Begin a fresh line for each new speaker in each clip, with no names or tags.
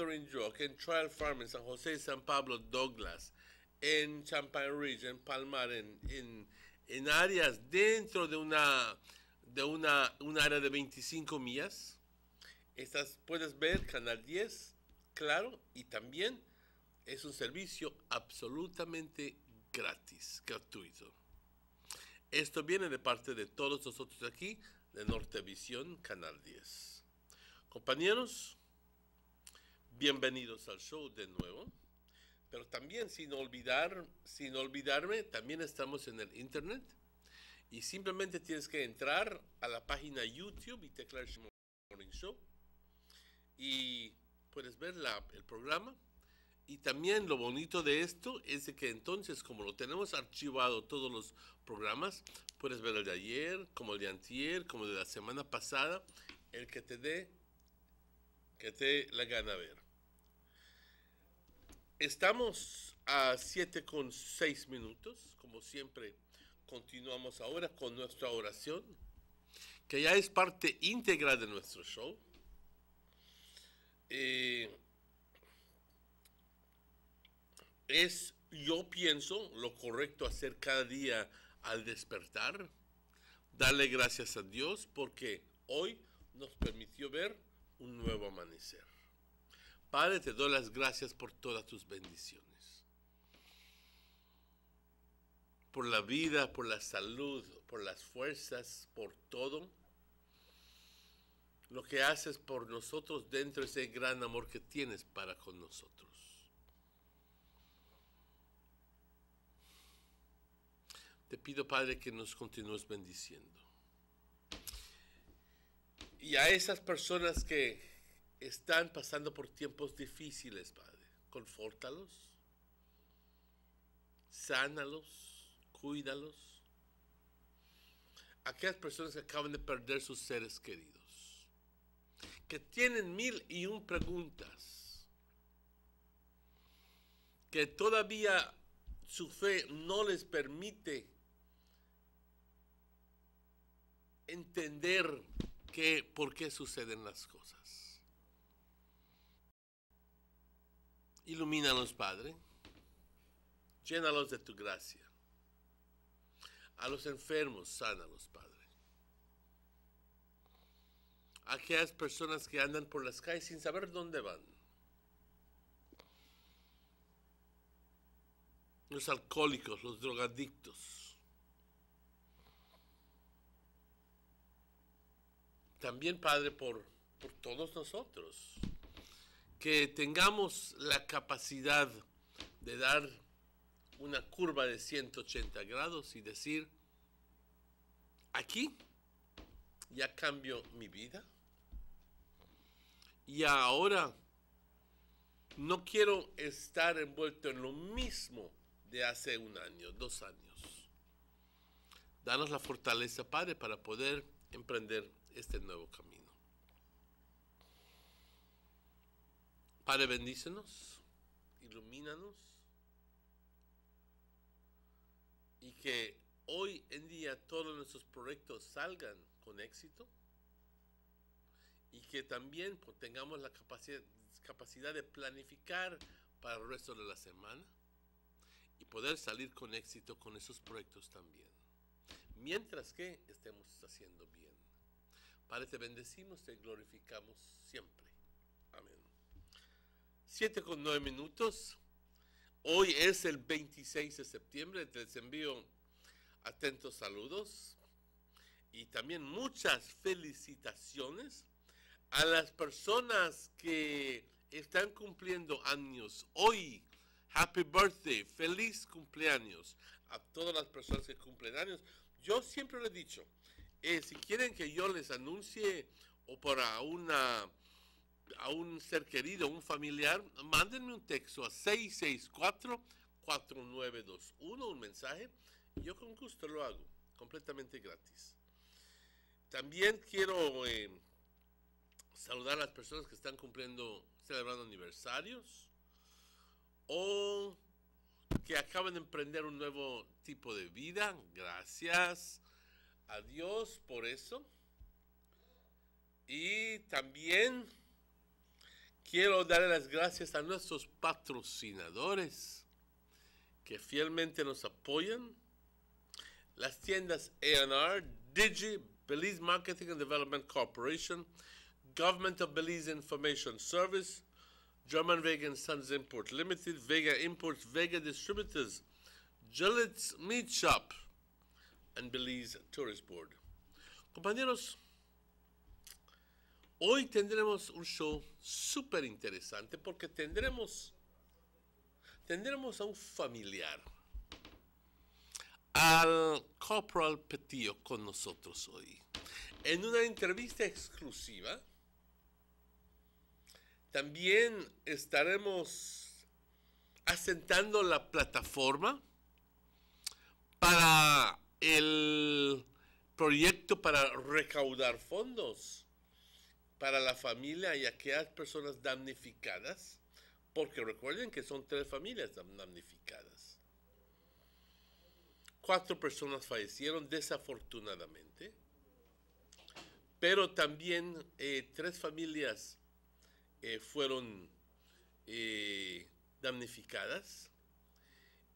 During Rock, en Trial Farm, en San José, San Pablo, Douglas, en Champaign Ridge, en Palmar, en áreas dentro de un área de 25 millas. Puedes ver Canal 10, claro, y también es un servicio absolutamente gratis, gratuito. Esto viene de parte de todos nosotros aquí, de Nortevisión, Canal 10. Compañeros, bienvenidos al show de nuevo. Pero también, sin olvidarme, también estamos en el internet. Y simplemente tienes que entrar a la página YouTube y teclear Shimon Morning Show. Y puedes ver el programa. Y también lo bonito de esto es de que entonces, como lo tenemos archivado todos los programas, puedes ver el de ayer, como el de antier, como el de la semana pasada, el que te dé la gana ver. Estamos a 7:06, como siempre. Continuamos ahora con nuestra oración, que ya es parte íntegra de nuestro show. Yo pienso, lo correcto hacer cada día al despertar, darle gracias a Dios porque hoy nos permitió ver un nuevo amanecer. Padre, te doy las gracias por todas tus bendiciones. Por la vida, por la salud, por las fuerzas, por todo. Lo que haces por nosotros dentro de ese gran amor que tienes para con nosotros. Te pido, Padre, que nos continúes bendiciendo. Y a esas personas que están pasando por tiempos difíciles, Padre, confórtalos, sánalos, cuídalos. Aquellas personas que acaban de perder sus seres queridos, que tienen 1001 preguntas, que todavía su fe no les permite entender por qué suceden las cosas. Ilumínalos, Padre. Llénalos de tu gracia. A los enfermos, sánalos, Padre. A aquellas personas que andan por las calles sin saber dónde van. Los alcohólicos, los drogadictos. También, Padre, por todos nosotros. Que tengamos la capacidad de dar una curva de 180 grados y decir, aquí ya cambio mi vida. Y ahora no quiero estar envuelto en lo mismo de hace 1 año, 2 años. Danos la fortaleza, Padre, para poder emprender este nuevo camino. Padre, bendícenos, ilumínanos, y que hoy en día todos nuestros proyectos salgan con éxito, y que también tengamos la capacidad de planificar para el resto de la semana y poder salir con éxito con esos proyectos también, mientras que estemos haciendo bien. Padre, te bendecimos, te glorificamos siempre. Amén. 7:09. Hoy es el 26 de septiembre. Les envío atentos saludos y también muchas felicitaciones a las personas que están cumpliendo años hoy. Happy birthday, feliz cumpleaños a todas las personas que cumplen años. Yo siempre lo he dicho, si quieren que yo les anuncie o para a un ser querido, un familiar, mándenme un texto a 664-4921, un mensaje, y yo con gusto lo hago, completamente gratis. También quiero saludar a las personas que están celebrando aniversarios o que acaban de emprender un nuevo tipo de vida. Gracias a Dios por eso. Y también Quiero darle las gracias a nuestros patrocinadores que fielmente nos apoyan. Las tiendas A&R, Digi, Belize Marketing and Development Corporation, Government of Belize Information Service, German Vega & Sons Import Limited, Vega Imports, Vega Distributors, Gillette's Meat Shop, and Belize Tourist Board. Compañeros, hoy tendremos un show súper interesante porque tendremos a un familiar, al Corporal Petillo, con nosotros hoy. En una entrevista exclusiva, también estaremos asentando la plataforma para el proyecto para recaudar fondos para la familia y aquellas personas damnificadas, porque recuerden que son 3 familias damnificadas. 4 personas fallecieron desafortunadamente, pero también 3 familias fueron damnificadas,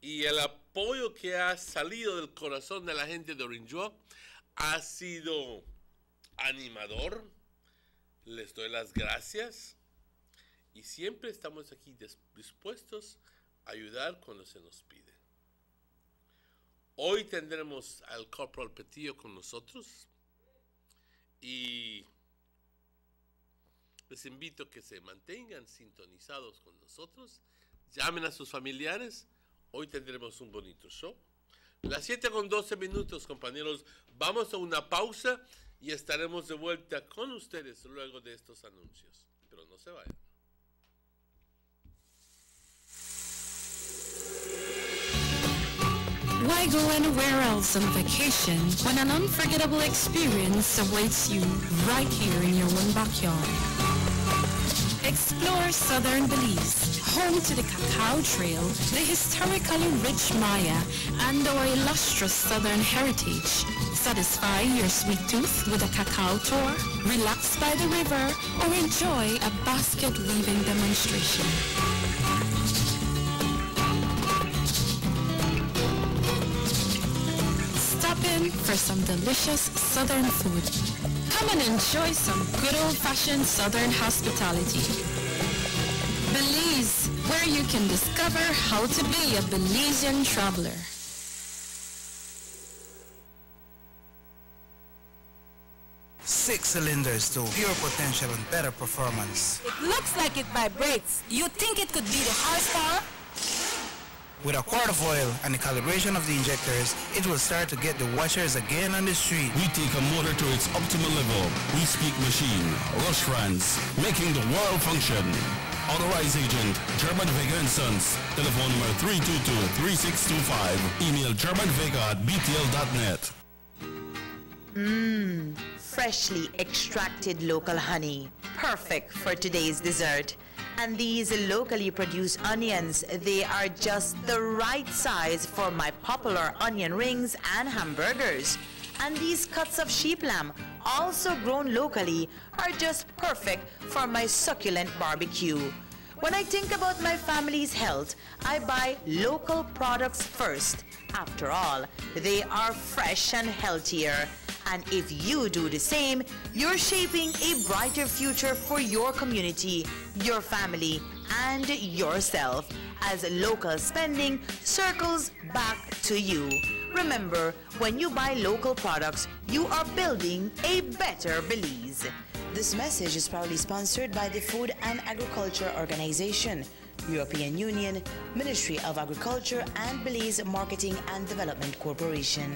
y el apoyo que ha salido del corazón de la gente de Orinjoa ha sido animador. Les doy las gracias y siempre estamos aquí dispuestos a ayudar cuando se nos pide. Hoy tendremos al Corporal Petillo con nosotros y les invito a que se mantengan sintonizados con nosotros. Llamen a sus familiares. Hoy tendremos un bonito show. Las 7:12, compañeros. Vamos a una pausa y estaremos de vuelta con ustedes luego de estos anuncios. Pero no se vayan.
Why go anywhere else on vacation when an unforgettable experience awaits you right here in your own backyard? Explore southern Belize, home to the Cacao Trail, the historically rich Maya, and our illustrious southern heritage. Satisfy your sweet tooth with a cacao tour, relax by the river, or enjoy a basket weaving demonstration. Stop in for some delicious southern food. Come and enjoy some good old-fashioned southern hospitality. Belize, where you can discover how to be a Belizean traveler.
Six cylinders to pure potential and better performance.
It looks like it vibrates. You think it could be the horsepower?
With a quart of oil and the calibration of the injectors, it will start to get the washers again on the street.
We take a motor to its optimal level. We speak machine, Rush France, making the world function. Authorized agent, German Vega & Sons. Telephone number 322-3625. Email germanvega@btl.net.
Freshly extracted local honey, perfect for today's dessert. And these locally produced onions, they are just the right size for my popular onion rings and hamburgers. And these cuts of sheep lamb, also grown locally, are just perfect for my succulent barbecue. When I think about my family's health, I buy local products first. After all, they are fresh and healthier. And if you do the same, you're shaping a brighter future for your community, your family, and yourself, as local spending circles back to you. Remember, when you buy local products, you are building a better Belize.
This message is proudly sponsored by the Food and Agriculture Organization, European Union, Ministry of Agriculture, and Belize Marketing and Development Corporation.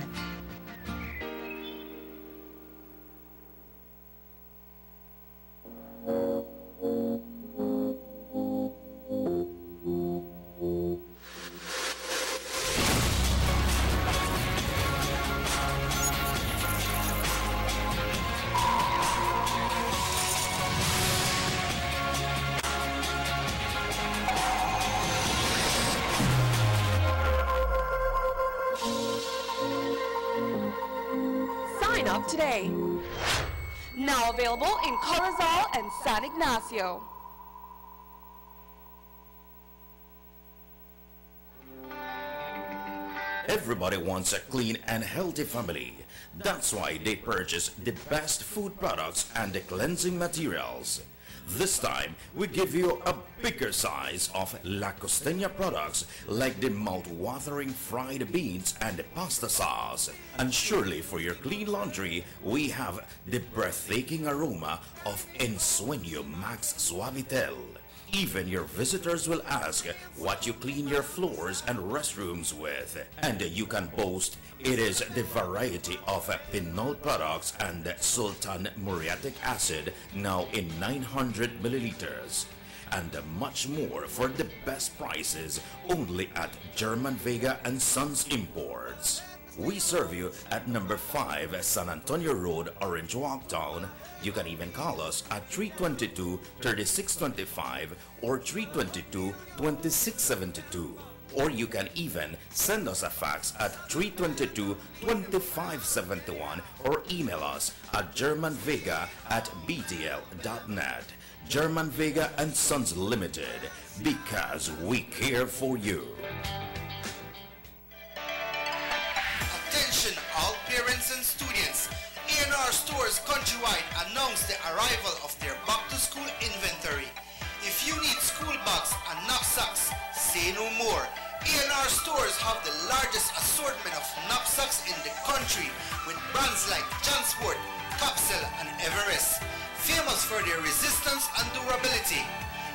Sign up today. Now available in Corozal and San Ignacio. Everybody wants a clean and healthy family. That's why they purchase the best food products and the cleansing materials. This time, we give you a bigger size of La Costeña products like the mouth-watering fried beans and the pasta sauce. And surely for your clean laundry, we have the breathtaking aroma of Ensueño Max Suavitel. Even your visitors will ask what you clean your floors and restrooms with. And you can boast it is the variety of Pinol products and Sultan muriatic acid now in 900 milliliters. And much more for the best prices only at German Vega and Sons Imports. We serve you at number 5 San Antonio Road, Orange Walk Town. You can even call us at 322-3625 or 322-2672. Or you can even send us a fax at 322-2571 or email us at germanvega@btl.net. German Vega and Sons Limited, because we care for you.
Attention all parents and students. A&R Stores countrywide announced the arrival of their back-to-school inventory. If you need school bags and knapsacks, say no more. A&R Stores have the largest assortment of knapsacks in the country with brands like Jansport, Capsule and Everest, famous for their resistance and durability.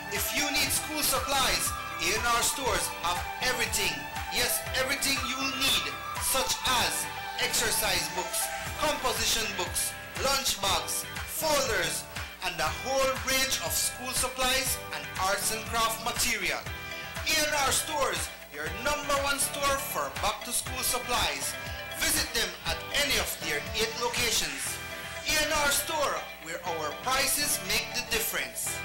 If you need school supplies, A&R Stores have everything, yes, everything you will need, such as exercise books, composition books, lunch bags, folders, and a whole range of school supplies and arts and craft material. A&R Stores, your #1 store for back-to-school supplies. Visit them at any of their 8 locations. A&R Store, where our prices make the difference.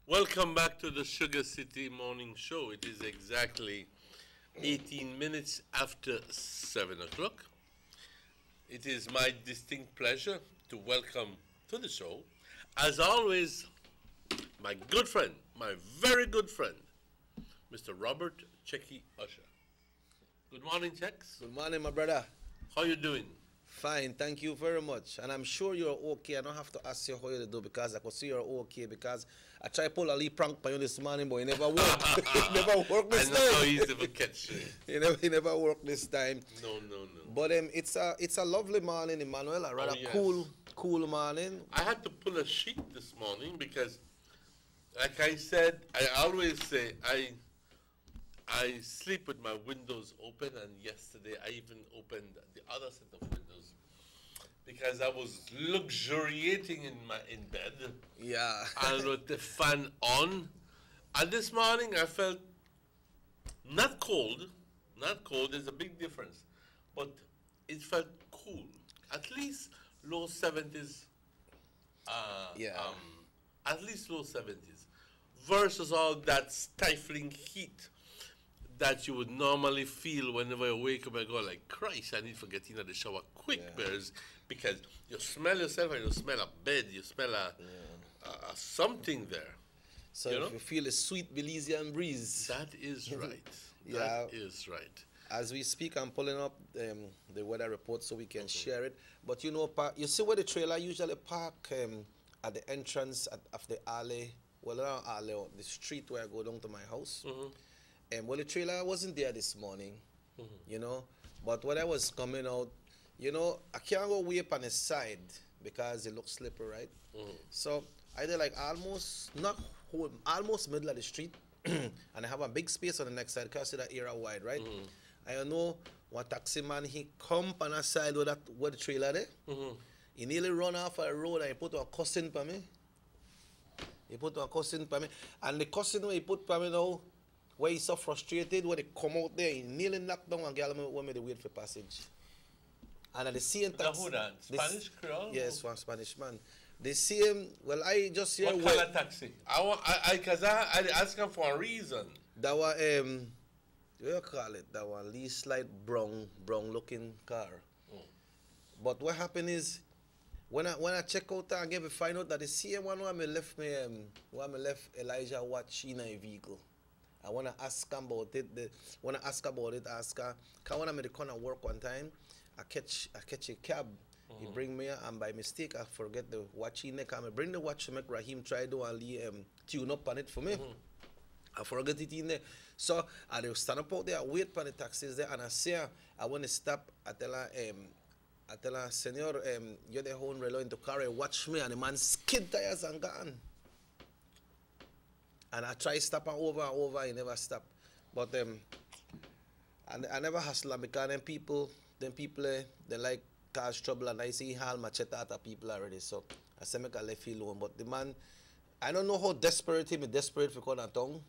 Welcome back to the Sugar City Morning Show. It is exactly 18 minutes after 7 o'clock. It is my distinct pleasure to welcome to the show, as always, my good friend, my very good friend, Mr. Robert Checky Usher. Good morning, Chex.
Good morning, my brother.
How you doing?
Fine, thank you very much. And I'm sure you're okay. I don't have to ask you how you do because I could see you're okay because I tried to pull a little prank on you this morning, but it never worked. It never worked this time.
I know how easy to catch you.
It never worked this time.
No.
But it's a lovely morning, Emmanuel. A rather cool morning.
I had to pull a sheet this morning because, like I said, I always say I sleep with my windows open, and yesterday I even opened the other set of windows because I was luxuriating in bed.
Yeah.
And with the fan on. And this morning I felt not cold. There's a big difference, but it felt cool. At least low 70s. At least low 70s versus all that stifling heat that you would normally feel whenever you wake up and go like, Christ, I need to get into the shower quick, because you smell yourself and you smell a bed, you smell a something there.
So you feel a sweet Belizean breeze.
That is right.
Yeah.
That is right.
As we speak, I'm pulling up the weather report so we can share it. But you know, you see where the trailer usually park at the entrance of the alley, well, not alley, the street where I go down to my house. Well, the trailer wasn't there this morning, you know. But when I was coming out, you know, I can't go way up on the side because it looks slippery, right? So I did like almost middle of the street, and I have a big space on the next side because that area wide, right? I know one taxi man, he come on the side with the trailer there. He nearly run off a road and he put a cussing for me. And the cussing he put for me now, where he's so frustrated when they come out there, he nearly knocked down a girl when they wait for passage. And at the same time,
who that? Spanish Creole?
Yes, one Spanish man. The same, well, I just hear
What color taxi? Because I asked him for a reason.
that was, what you call it? That one, least light brown looking car. But what happened is, when I check out and get to find out that the same one where I left Elijah watch in a vehicle. I wanna ask him about it. Ask her. Cause when I'm at the corner work one time, I catch a cab. He bring me and by mistake I forget the watch in there. I bring the watch to make Raheem try to tune up on it for me. I forget it in there. So I stand up out there, I wait for the taxis there, and I say I want to stop. I tell her, Senor, you're the whole relo into car, watch me, and the man skid tires and gone. And I try stop over and over, he never stop. But I never hustle because them people they like cause trouble, and I see haul machete at people already. So I say make I left you alone. But the man, I don't know how desperate he be desperate for going town.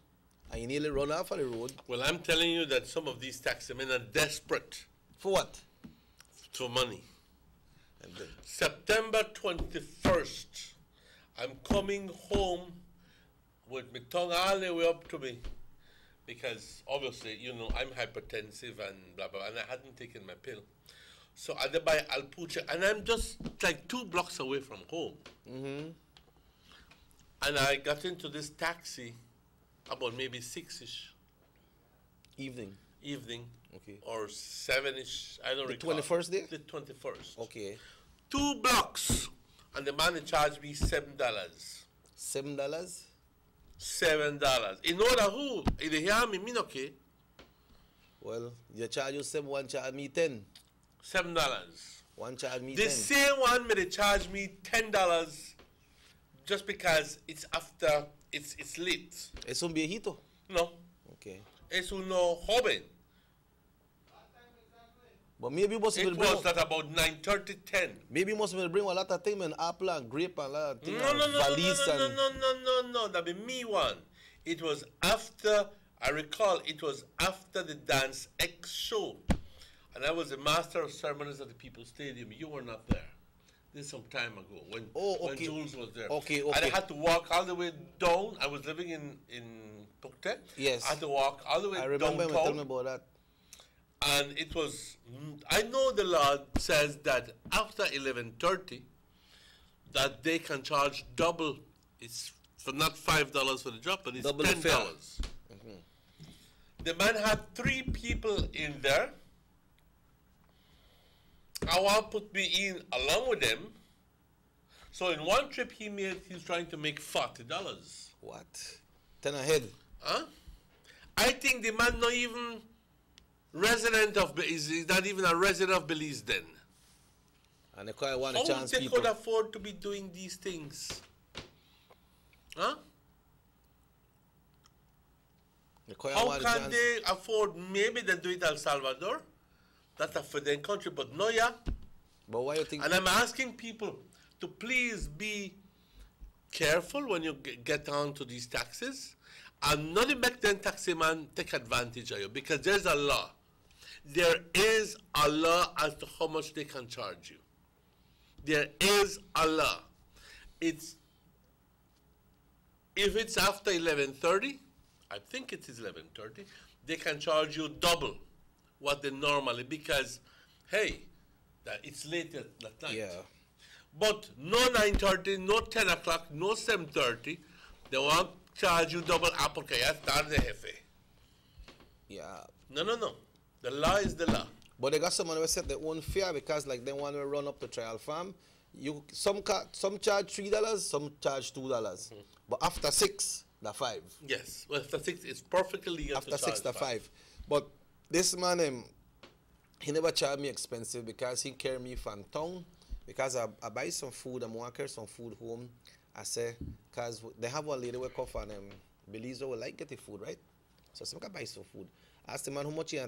And he nearly run off of the road.
Well, I'm telling you that some of these taxi men are desperate.
For what?
For money. September 21st, I'm coming home with my tongue all the way up to me. Because obviously, you know, I'm hypertensive and blah, blah, and I hadn't taken my pill. So I had buy Alpucha, and I'm just like 2 blocks away from home. And I got into this taxi about maybe 6-ish.
Evening. Okay.
Or 7-ish, I don't recall.
The 21st day?
The 21st.
Okay.
2 blocks, and the man charged me $7.
$7?
$7. In order who? If they hear me okay.
Well, you charge you 7, one charge me 10.
$7.
One charge me
the
10.
The same one may they charge me $10 just because it's after, it's late.
¿Es un viejito?
No.
Okay.
Es uno joven.
But maybe you must
it was at about 9:30, 10.
Maybe you must bring a lot of things, and apple and grape and a lot of things.
No, that be me one. It was after, I recall, it was after the Dance X show. And I was the master of ceremonies at the People's Stadium. You were not there. This is some time ago when Jules was there.
Okay.
And I had to walk all the way down. I was living in Pukte.
Yes.
I had to walk all the way downtown.
I remember him telling me about that.
And it was, I know the law says that after 11:30, that they can charge double. It's for not $5 for the drop, but it's double $10. The man had 3 people in there. I want to put me in along with them. So in one trip he's trying to make $40.
What? 10 ahead.
Huh? I think the man not even resident of is not even a resident of Belize then.
And they quite want a
How
chance
they
people.
could afford to be doing these things? Huh? How can they afford? Maybe they do it El Salvador. That's a for their country, but no, yeah.
But why you think?
And I'm asking people to please be careful when you get on to these taxes, and not make the taxi man take advantage of you, because there's a law. There is a law as to how much they can charge you. There is a law. If it's after 11:30, I think it is 11:30, they can charge you double what they normally, because, hey, that it's late at night.
Yeah.
But no 9:30, no 10 o'clock, no 7:30. They won't charge you double apple kaya tarde jefe.
Yeah.
No. The law is the law.
But they got someone who set their own fare because like they want to run up to Trial Farm. Some charge $3, some charge $2. But after 6, they're 5.
Yes. Well, after 6, it's perfectly legal
after 6, they're 5. But this man, he never charged me expensive because he carry me from town. Because I buy some food, I'm going to carry some food home. I say, because they have one lady who come from Belize who like getting food, right? So I said, I can buy some food. I asked the man how much he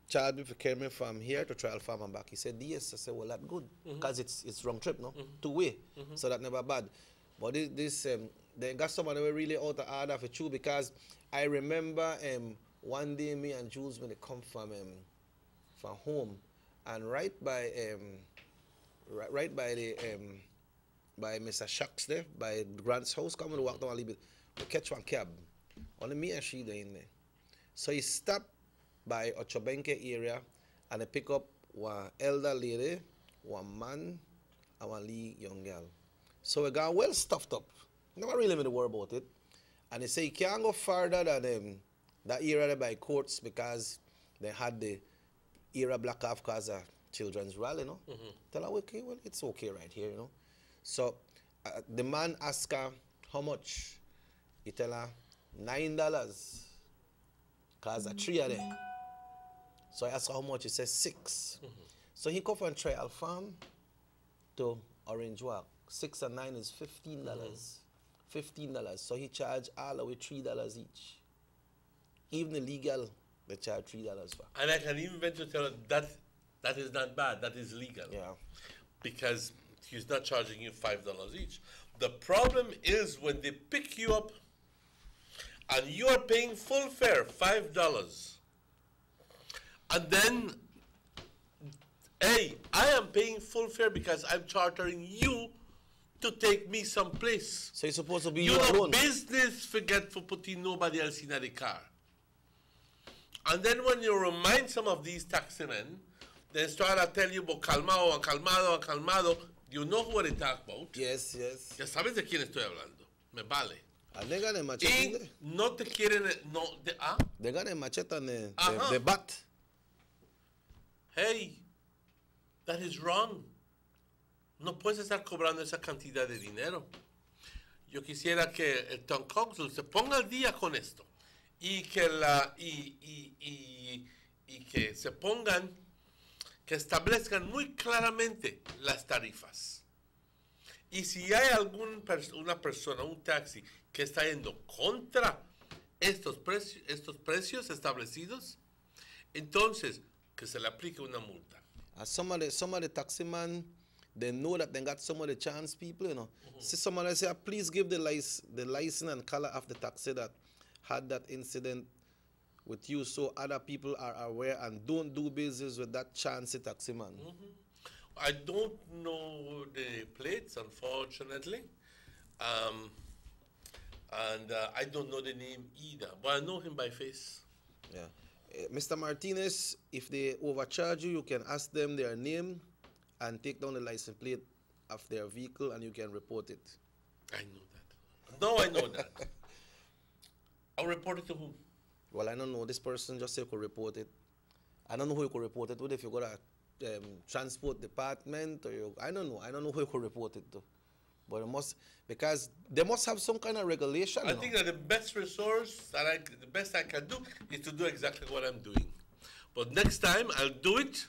charged me for carrying me from here to Trial Farm and back. He said, yes. I said, well, that's good. Because it's wrong trip, no? 2-way. So that's never bad. But they got someone who were really out of order for you, because I remember one day me and Jules, when they come from home, and right by the by Mr. Shucks there, by Grant's house, come and walk down a little bit. We catch one cab. Only me and she there in there. So he stopped by Ochobenke area and he pick up one elder lady, one man, and one young girl. So we got well stuffed up. Never really made a worry about it. And he say he can't go further than that area there by courts because they had the era block off because of children's rally, you know. Tell her, okay, well, it's okay right here, you know. So the man asked her how much. He tell her $9 because a tree are there. So I asked her how much. He says 6. So he come from Trial Farm to Orange Walk. 6 and 9 is $15. $15. So he charged all of it $3 each. Even the legal, they charge $3 for.
And I can even venture to tell her that is not bad. That is legal.
Yeah. Because
he's not charging you $5 each. The problem is when they pick you up and you are paying full fare, $5. And then, hey, I am paying full fare because I'm chartering you to take me someplace.
So you're supposed to be
you
alone.
Business forget for putting nobody else in the car. And then when you remind some of these taximen, they start to tell you about calmado and calmado and calmado. You know who they talk about.
Yes, yes.
Ya sabes de quién estoy hablando. Me vale.
They got a machete.
Y no te quieren, no,
They got a machete and the bat.
Hey, that is wrong. No puedes estar cobrando esa cantidad de dinero. Yo quisiera que el Town Council se ponga al día con esto y que que se pongan, que establezcan muy claramente las tarifas. Y si hay una persona, un taxi, que está yendo contra estos precios establecidos, entonces que se le aplique una multa.
Some of the taxi man, they know that they got some of the chance people, you know. See somebody say, please give the license and color of the taxi that had that incident with you so other people are aware and don't do business with that chancy taxi man.
I don't know the plates, unfortunately. And I don't know the name either, but I know him by face.
Yeah. Mr. Martinez, if they overcharge you, you can ask them their name and take down the license plate of their vehicle and you can report it.
I know that. No, I know that. I'll report it to whom?
Well, I don't know. This person just said you could report it. I don't know who you could report it to. If you go to transport department or I don't know. I don't know who you could report it to. But it must, because they must have some kind of regulation.
I think that the best resource, the best I can do is to do exactly what I'm doing. But next time, I'll do it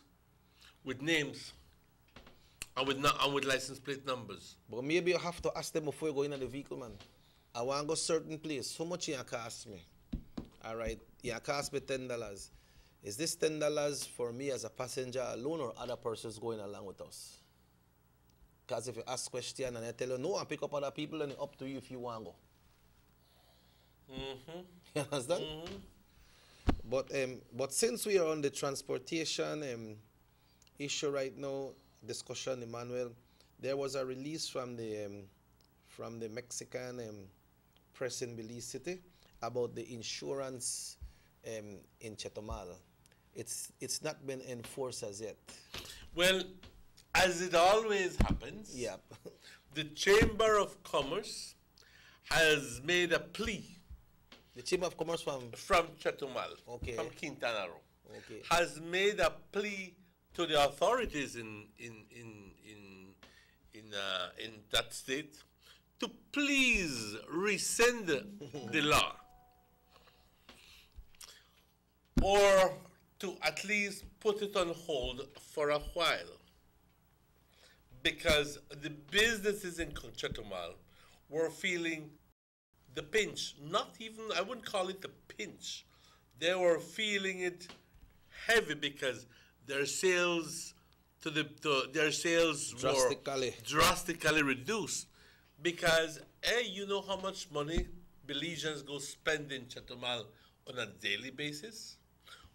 with names and with license plate numbers.
But maybe you have to ask them before you go into the vehicle, man. I want to go certain place. How much you cost me? All right, you cost me $10. Is this $10 for me as a passenger alone or other persons going along with us? Because if you ask question and I tell you, no, I pick up other people, and it's up to you if you want to go. You understand? But since we are on the transportation issue right now, discussion, Emmanuel, there was a release from the Mexican press in Belize City about the insurance in Chetumal. It's not been enforced as yet.
Well, as it always happens, the Chamber of Commerce has made a plea.
The Chamber of Commerce from
Chetumal, from Quintana
Roo,
has made a plea to the authorities in that state to please rescind the law, or to at least put it on hold for a while. Because the businesses in Chetumal were feeling the pinch. Not even, I wouldn't call it the pinch. They were feeling it heavy because their sales were drastically reduced. Because, hey, you know how much money Belizeans go spend in Chetumal on a daily basis?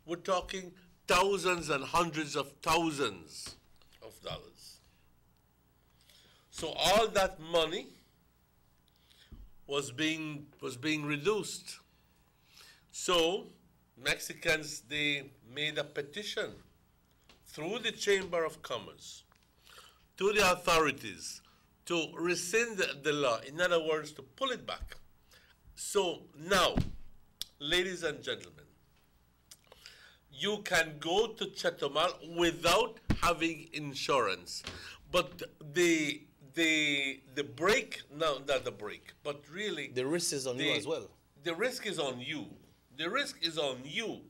We're talking thousands and hundreds of thousands of dollars. So all that money was being reduced. So Mexicans, they made a petition through the Chamber of Commerce to the authorities to rescind the law. In other words, to pull it back. So now, ladies and gentlemen, you can go to Chetumal without having insurance. But the break, no, not the break, but really
the risk is on you as well.
The risk is on you. The risk is on you.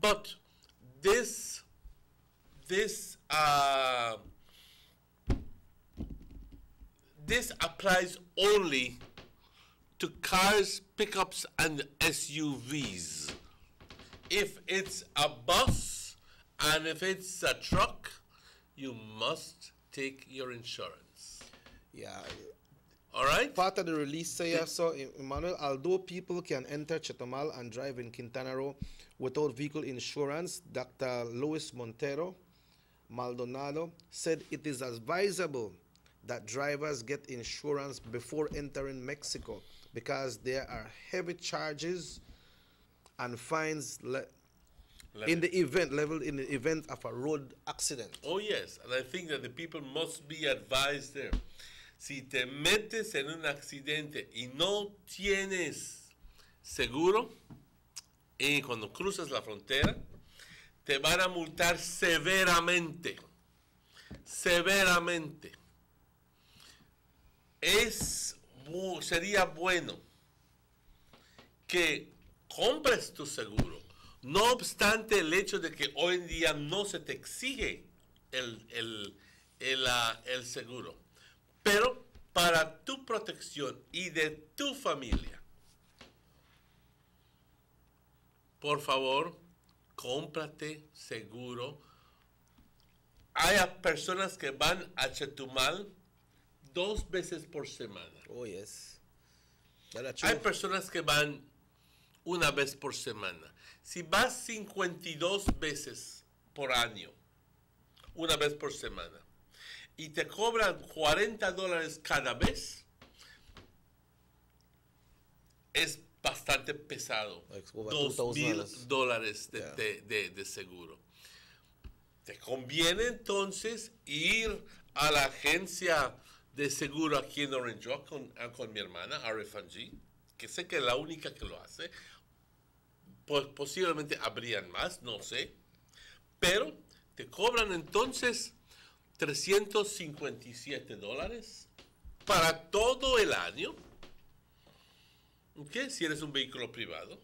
But this applies only to cars, pickups, and SUVs. If it's a bus and if it's a truck, you must take your insurance.
Yeah.
All right?
Part of the release say, so, Emmanuel, although people can enter Chetumal and drive in Quintana Roo without vehicle insurance, Dr. Luis Montero Maldonado said it is advisable that drivers get insurance before entering Mexico because there are heavy charges and fines in the event of a road accident.
Oh, yes. And I think that the people must be advised there. Si te metes en un accidente y no tienes seguro, y cuando cruzas la frontera, te van a multar severamente. Severamente. Sería bueno que compres tu seguro. No obstante el hecho de que hoy en día no se te exige el seguro. Pero para tu protección y de tu familia, por favor, cómprate seguro. Hay personas que van a Chetumal 2 veces por semana.
Oh, yes.
Hay personas que van 1 vez por semana. Si vas 52 veces por año, 1 vez por semana, y te cobran $40 cada vez, es bastante pesado. $2,000 de seguro. Te conviene entonces ir a la agencia de seguro aquí en Orange Walk con mi hermana, RFG, que sé que es la única que lo hace. Pues posiblemente habrían más, no sé. Pero te cobran entonces $357 para todo el año. ¿Okay? Si eres un vehículo privado.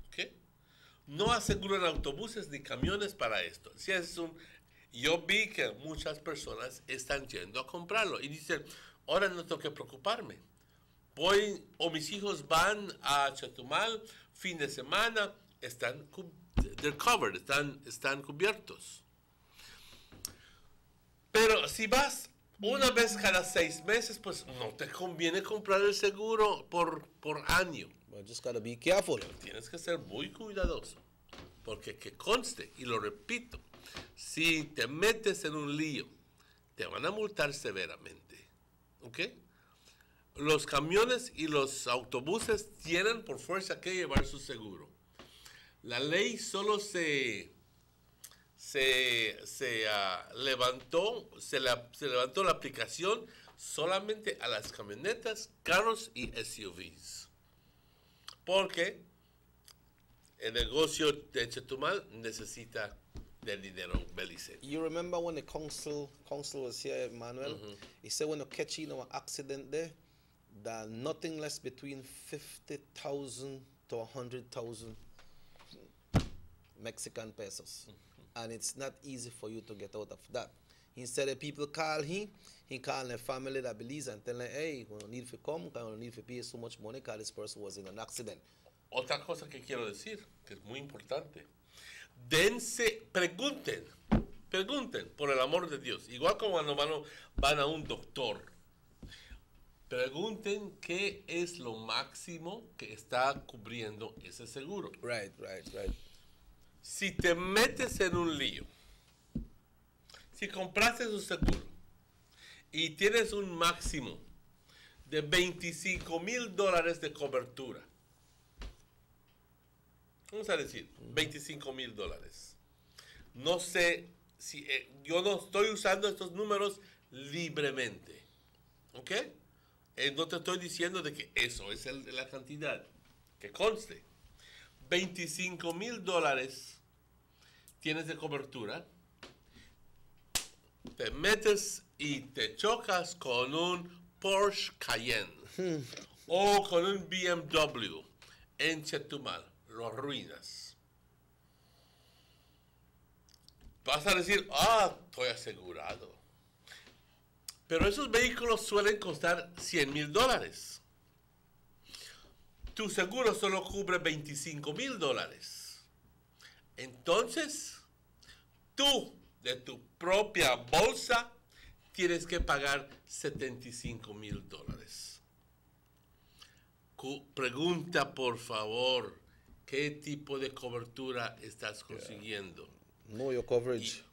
¿Okay? No aseguran autobuses ni camiones para esto. Si es yo vi que muchas personas están yendo a comprarlo y dicen, ahora no tengo que preocuparme. Mis hijos van a Chetumal fin de semana, they're covered, están cubiertos. Pero si vas 1 vez cada 6 meses, pues no te conviene comprar el seguro por año.
But just gotta be careful.
Pero tienes que ser muy cuidadoso, porque que conste, y lo repito, si te metes en un lío, te van a multar severamente. ¿Ok? Los camiones y los autobuses tienen por fuerza que llevar su seguro. La ley solo se levantó la aplicación solamente a las camionetas, carros y SUVs. Porque el negocio de Chetumal necesita del dinero Belice.
You remember when the council was here, Emmanuel? He said when you catch an accident there, that nothing less between 50,000 to 100,000 Mexican pesos. And it's not easy for you to get out of that. Instead of people call he call their family that believes and tell them, hey, we don't need to come, we don't need to pay so much money because this person was in an accident.
Otra cosa que quiero decir, que es muy importante. Pregunten, por el amor de Dios. Igual como cuando van a un doctor. Pregunten qué es lo máximo que está cubriendo ese seguro.
Right.
Si te metes en un lío, si compraste un seguro y tienes un máximo de $25,000 de cobertura. Vamos a decir, $25,000. No sé si yo no estoy usando estos números libremente, ¿ok? No te estoy diciendo de que eso es la cantidad, que conste. $25,000 tienes de cobertura, te metes y te chocas con un Porsche Cayenne o con un BMW en Chetumal, lo arruinas. Vas a decir, estoy asegurado. Pero esos vehículos suelen costar $100,000. Tu seguro solo cubre $25,000. Entonces, tú, de tu propia bolsa, tienes que pagar $75,000. Pregunta, por favor, ¿qué tipo de cobertura estás consiguiendo?
Know your coverage.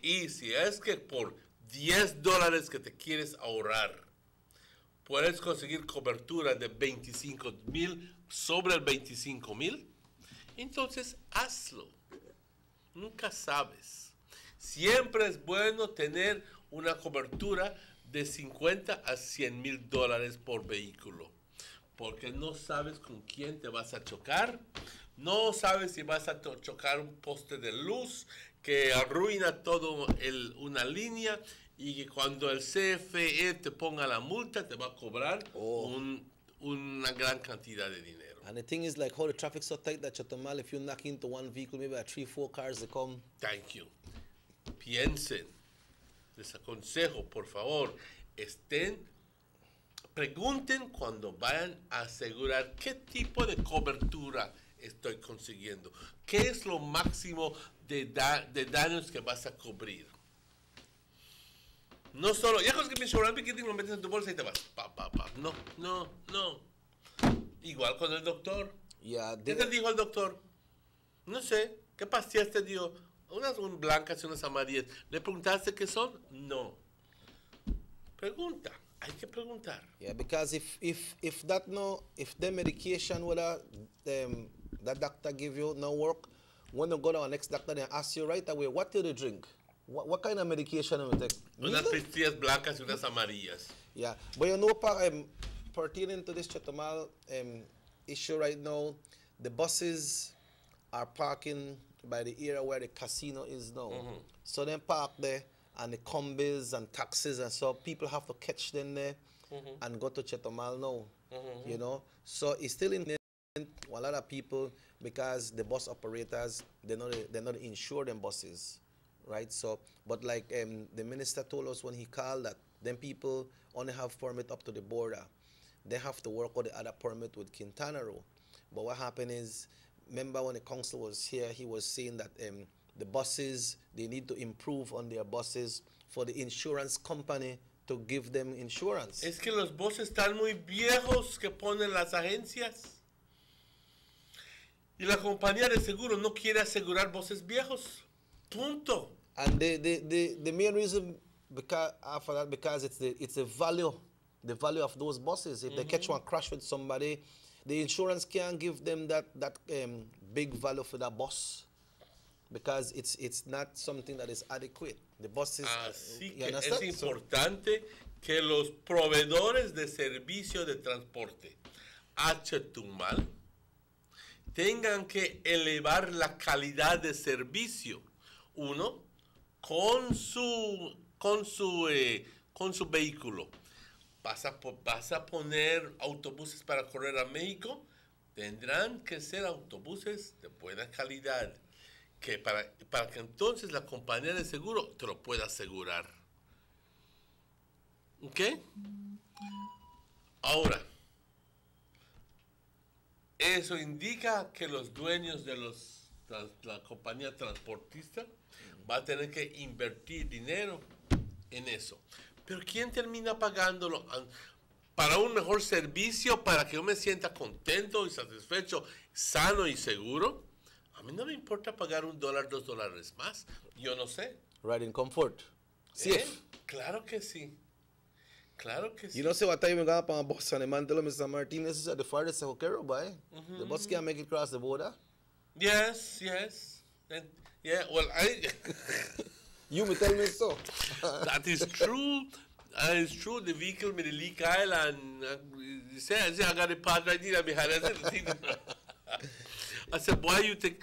Y si es que por $10 que te quieres ahorrar, puedes conseguir cobertura de $25,000 sobre el $25,000, entonces hazlo. Nunca sabes. Siempre es bueno tener una cobertura de $50,000 a $100,000 por vehículo, porque no sabes con quién te vas a chocar, no sabes si vas a chocar un poste de luz que arruina todo una línea, y que cuando el CFE te ponga la multa te va a cobrar una gran cantidad de dinero.
And the thing is, like, how the traffic's so tight that Chetumal, if you knock into one vehicle, maybe 3-4 cars they come.
Thank you. Piensen, les aconsejo, por favor, pregunten cuando vayan a asegurar qué tipo de cobertura estoy consiguiendo, qué es lo máximo de daños que vas a cubrir. No solo, ya consigues mi insurance packaging, lo metes en tu bolsa y te vas. No. Igual con el doctor. ¿Qué te dijo el doctor? No sé. ¿Qué pastillas te dio? Unas blancas y unas amarillas. ¿Le preguntaste qué son? No. Pregunta. Hay que preguntar.
Yeah, because if the medication that doctor give you no work, when you go to our next doctor, they ask you right away, what do you drink? What kind of medication do you take?
Unas pastillas blancas y unas amarillas.
Yeah, but you know, pertaining to this Chetumal issue right now, the buses are parking by the area where the casino is now. Mm-hmm. So they park there, and the combis and taxis, and so people have to catch them there and go to Chetumal now. Mm-hmm. You know, so it's still in a lot of people, because the bus operators, they're not insured in buses. Right, so, but like the minister told us when he called that, then people only have permit up to the border. They have to work on the other permit with Quintana Roo. But what happened is, remember when the council was here, he was saying that the buses, they need to improve on their buses for the insurance company to give them insurance.
Es que los buses están muy viejos que ponen las agencias. Y la compañía de seguro no quiere asegurar buses viejos. Punto.
And the main reason because it's the value of those buses. If they catch one crash with somebody, the insurance can't give them that big value for that bus, because it's not something that is adequate. The buses.
Así que es importante que los proveedores de servicio de transporte a Chetumal tengan que elevar la calidad de servicio. Uno, con su vehículo. Vas a poner autobuses para correr a México. Tendrán que ser autobuses de buena calidad, que para que entonces la compañía de seguro te lo pueda asegurar. ¿Ok? Ahora, eso indica que los dueños de la compañía transportista va a tener que invertir dinero en eso. Pero ¿quién termina pagándolo para un mejor servicio, para que yo me sienta contento y satisfecho, sano y seguro? A mí no me importa pagar $1, $2 más. Yo no sé.
Right, in comfort. Safe.
Claro que sí. Claro que sí.
You know, say what time we got on a bus and the man tell him, Mr. Martinez is at the farthest of Hokkaido, boy. The bus can't make it across the border.
Yes. And, yeah, well,
You may tell me so.
That is true. It's true. The vehicle with the leak aisle and say I got a part right there behind it. I said, why you think?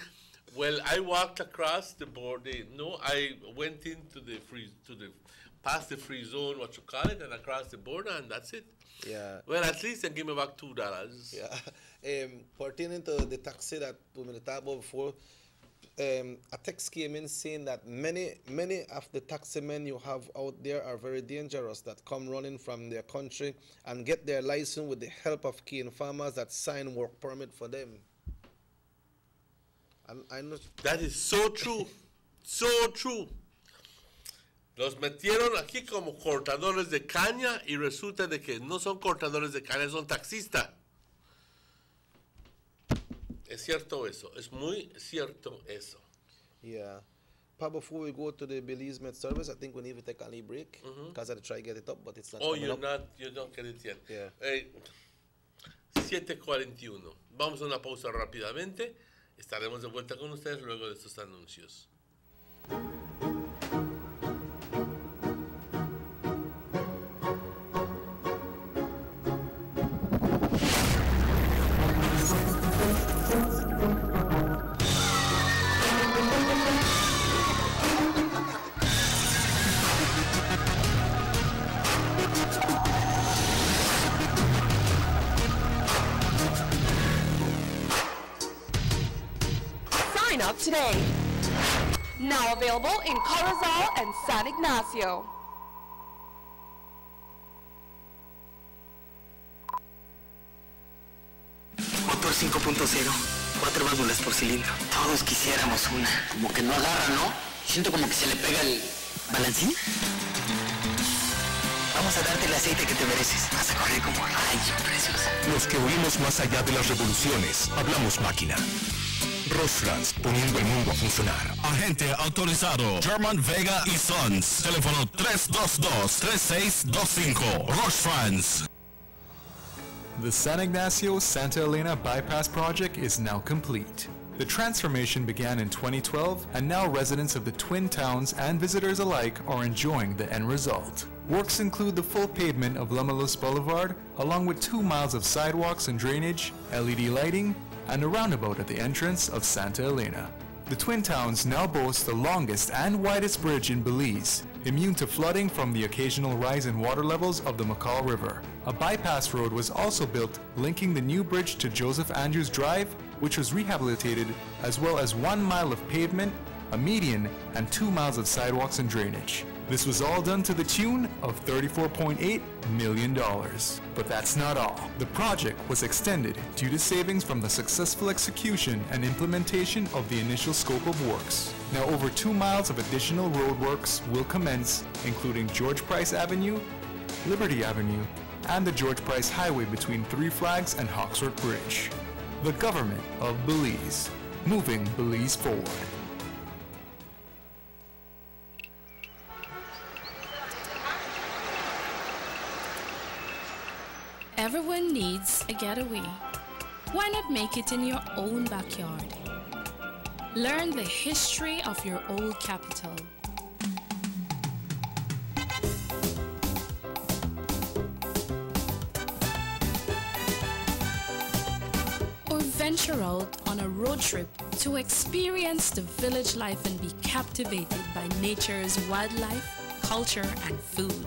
Well, I walked across the border. No, I went into past the free zone, what you call it, and across the border, and that's it.
Yeah.
Well, at least they give me back $2.
Yeah. Pertaining to the taxi that we talked about before, a text came in saying that many of the taxi men you have out there are very dangerous, that come running from their country and get their license with the help of Cane farmers that sign work permit for them. And I know
that is so true. So true. Los metieron aquí como cortadores de caña y resulta de que no son cortadores de caña, son taxistas. Es cierto eso, es muy cierto eso.
Yeah. But before we go to the Belize Met service, I think we need to take a little break because I try to get it up, but it's not.
Oh, you don't get it yet.
Yeah.
7:41. Vamos a una pausa rápidamente. Estaremos de vuelta con ustedes luego de estos anuncios.
Up today. Now available in Corozal and San Ignacio.
Motor 5.0, 4 válvulas por cilindro. Todos quisiéramos una. Como que no agarra, ¿no? Siento como que se le pega el balancín. Vamos a darte el aceite que te mereces. Vas a correr como rayo, preciosa.
Los que oímos más allá de las revoluciones, hablamos máquina. Rosfrans, poniendo el mundo a funcionar.
Agente autorizado German Vega y Sons. Teléfono 322-3625. Rosfrans.
The San Ignacio-Santa Elena Bypass project is now complete. The transformation began in 2012, and now residents of the Twin Towns and visitors alike are enjoying the end result. Works include the full pavement of Lamalus Boulevard, along with 2 miles of sidewalks and drainage, LED lighting, and a roundabout at the entrance of Santa Elena. The Twin Towns now boast the longest and widest bridge in Belize, immune to flooding from the occasional rise in water levels of the McCall River. A bypass road was also built linking the new bridge to Joseph Andrews Drive, which was rehabilitated, as well as 1 mile of pavement, a median, and 2 miles of sidewalks and drainage. This was all done to the tune of $34.8 million. But that's not all. The project was extended due to savings from the successful execution and implementation of the initial scope of works. Now over 2 miles of additional roadworks will commence, including George Price Avenue, Liberty Avenue, and the George Price Highway between Three Flags and Hawksworth Bridge. The government of Belize, moving Belize forward.
Everyone needs a getaway. Why not make it in your own backyard? Learn the history of your old capital. Or venture out on a road trip to experience the village life and be captivated by nature's wildlife, culture, and food.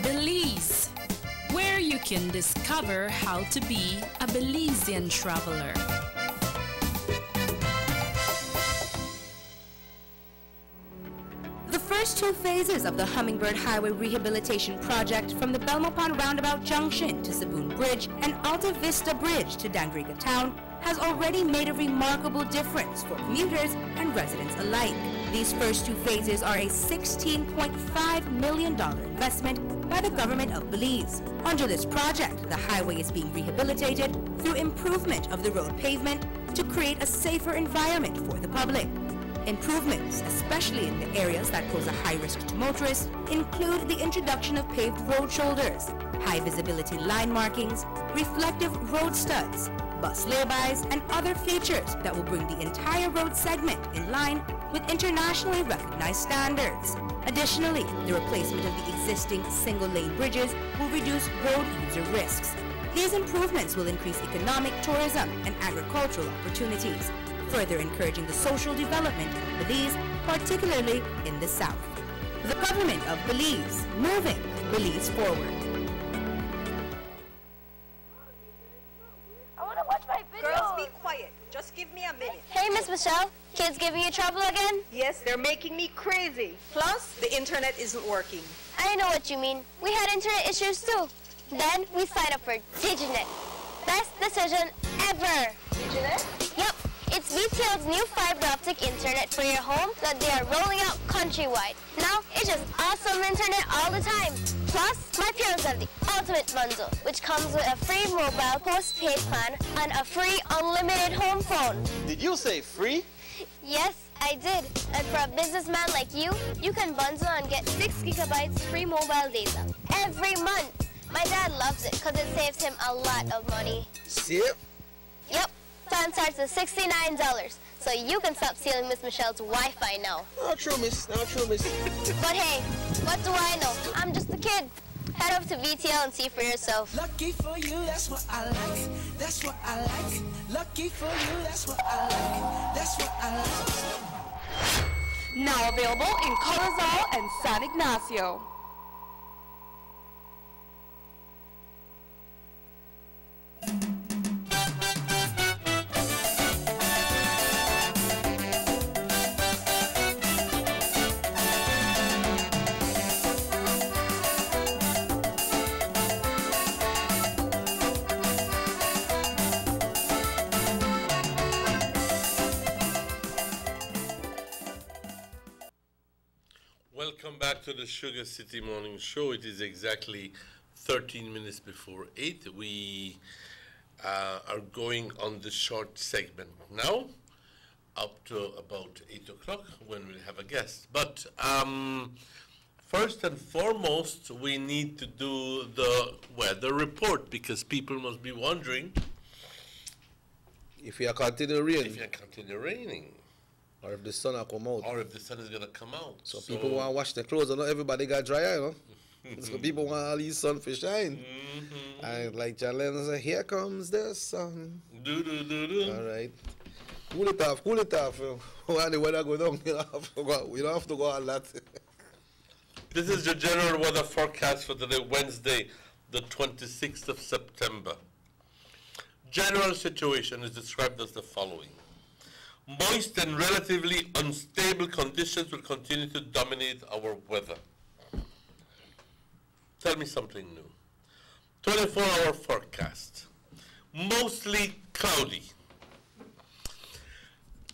Belize, where you can discover how to be a Belizean traveler.
The first 2 phases of the Hummingbird Highway Rehabilitation Project from the Belmopan Roundabout Junction to Saboon Bridge and Alta Vista Bridge to Dangriga Town has already made a remarkable difference for commuters and residents alike. These first 2 phases are a $16.5 million investment by the government of Belize. Under this project, the highway is being rehabilitated through improvement of the road pavement to create a safer environment for the public. Improvements, especially in the areas that pose a high risk to motorists, include the introduction of paved road shoulders, high visibility line markings, reflective road studs, bus laybys, and other features that will bring the entire road segment in line with internationally recognized standards. Additionally, the replacement of the existing single-lane bridges will reduce road user risks. These improvements will increase economic, tourism, and agricultural opportunities, further encouraging the social development of Belize, particularly in the south. The government of Belize, moving Belize forward.
I want to watch my video.
Girls, be quiet. Just give me a minute.
Hey, Miss Michelle. Kids giving you trouble again?
Yes, they're making me crazy. Plus, the internet isn't working.
I know what you mean. We had internet issues too. Then we signed up for DigiNet. Best decision ever. DigiNet? Yep. It's VTL's new fiber optic internet for your home that they are rolling out countrywide. Now, it's just awesome internet all the time. Plus, my parents have the ultimate bundle, which comes with a free mobile postpaid plan and a free unlimited home phone.
Did you say free?
Yes, I did. And for a businessman like you, you can bundle and get 6 gigabytes free mobile data every month. My dad loves it because it saves him a lot of money.
Save?
Yep. Plan starts at $69, so you can stop stealing Miss Michelle's Wi-Fi now.
Not true, miss. Not true, miss.
But hey, what do I know? I'm just a kid. Head over to VTL and see for yourself.
Lucky for you, that's what I like. That's what I like. Lucky for you, that's what I like. That's what I like.
Now available in Corozal and San Ignacio.
Welcome back to the Sugar City Morning Show. It is exactly 13 minutes before 8. We are going on the short segment now, up to about 8 o'clock when we'll have a guest. But first and foremost, we need to do the weather report because people must be wondering
if you continue raining.
If you continue raining.
Or if the sun will come out.
Or if the sun is going to come out.
So people want to wash their clothes, and not everybody got dry eye, you know? So people want all these sun to shine. And like John Lennon said, here comes the sun. All right. Cool it off, cool it off. When the weather go down, you don't have to go on that.
This is the general weather forecast for today, Wednesday, the 26th of September. General situation is described as the following. Moist and relatively unstable conditions will continue to dominate our weather. Tell me something new. 24-hour forecast. Mostly cloudy.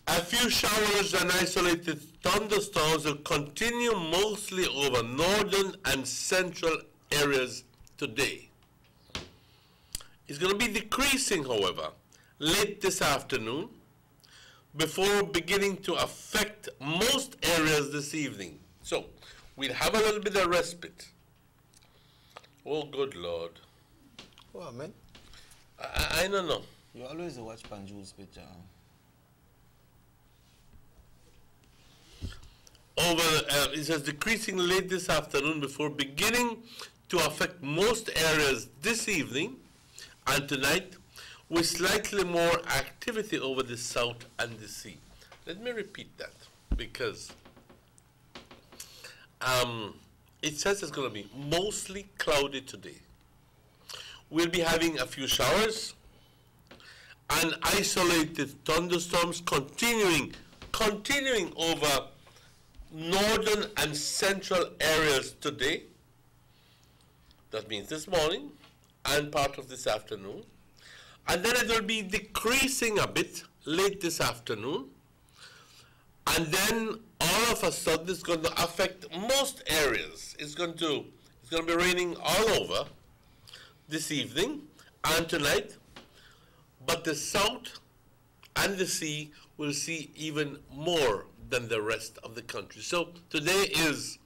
A few showers and isolated thunderstorms will continue mostly over northern and central areas today. It's going to be decreasing, however, late this afternoon, before beginning to affect most areas this evening. So, we'll have a little bit of respite. Oh, good Lord.
What, man?
I don't know.
You always watch Panju's picture.
It says decreasing late this afternoon before beginning to affect most areas this evening and tonight, with slightly more activity over the south and the sea. Let me repeat that because it says it's going to be mostly cloudy today. We'll be having a few showers and isolated thunderstorms continuing over northern and central areas today. That means this morning and part of this afternoon. And then it will be decreasing a bit late this afternoon. And then all of a sudden it's going to affect most areas. It's going to be raining all over this evening and tonight. But the south and the sea will see even more than the rest of the country. So today is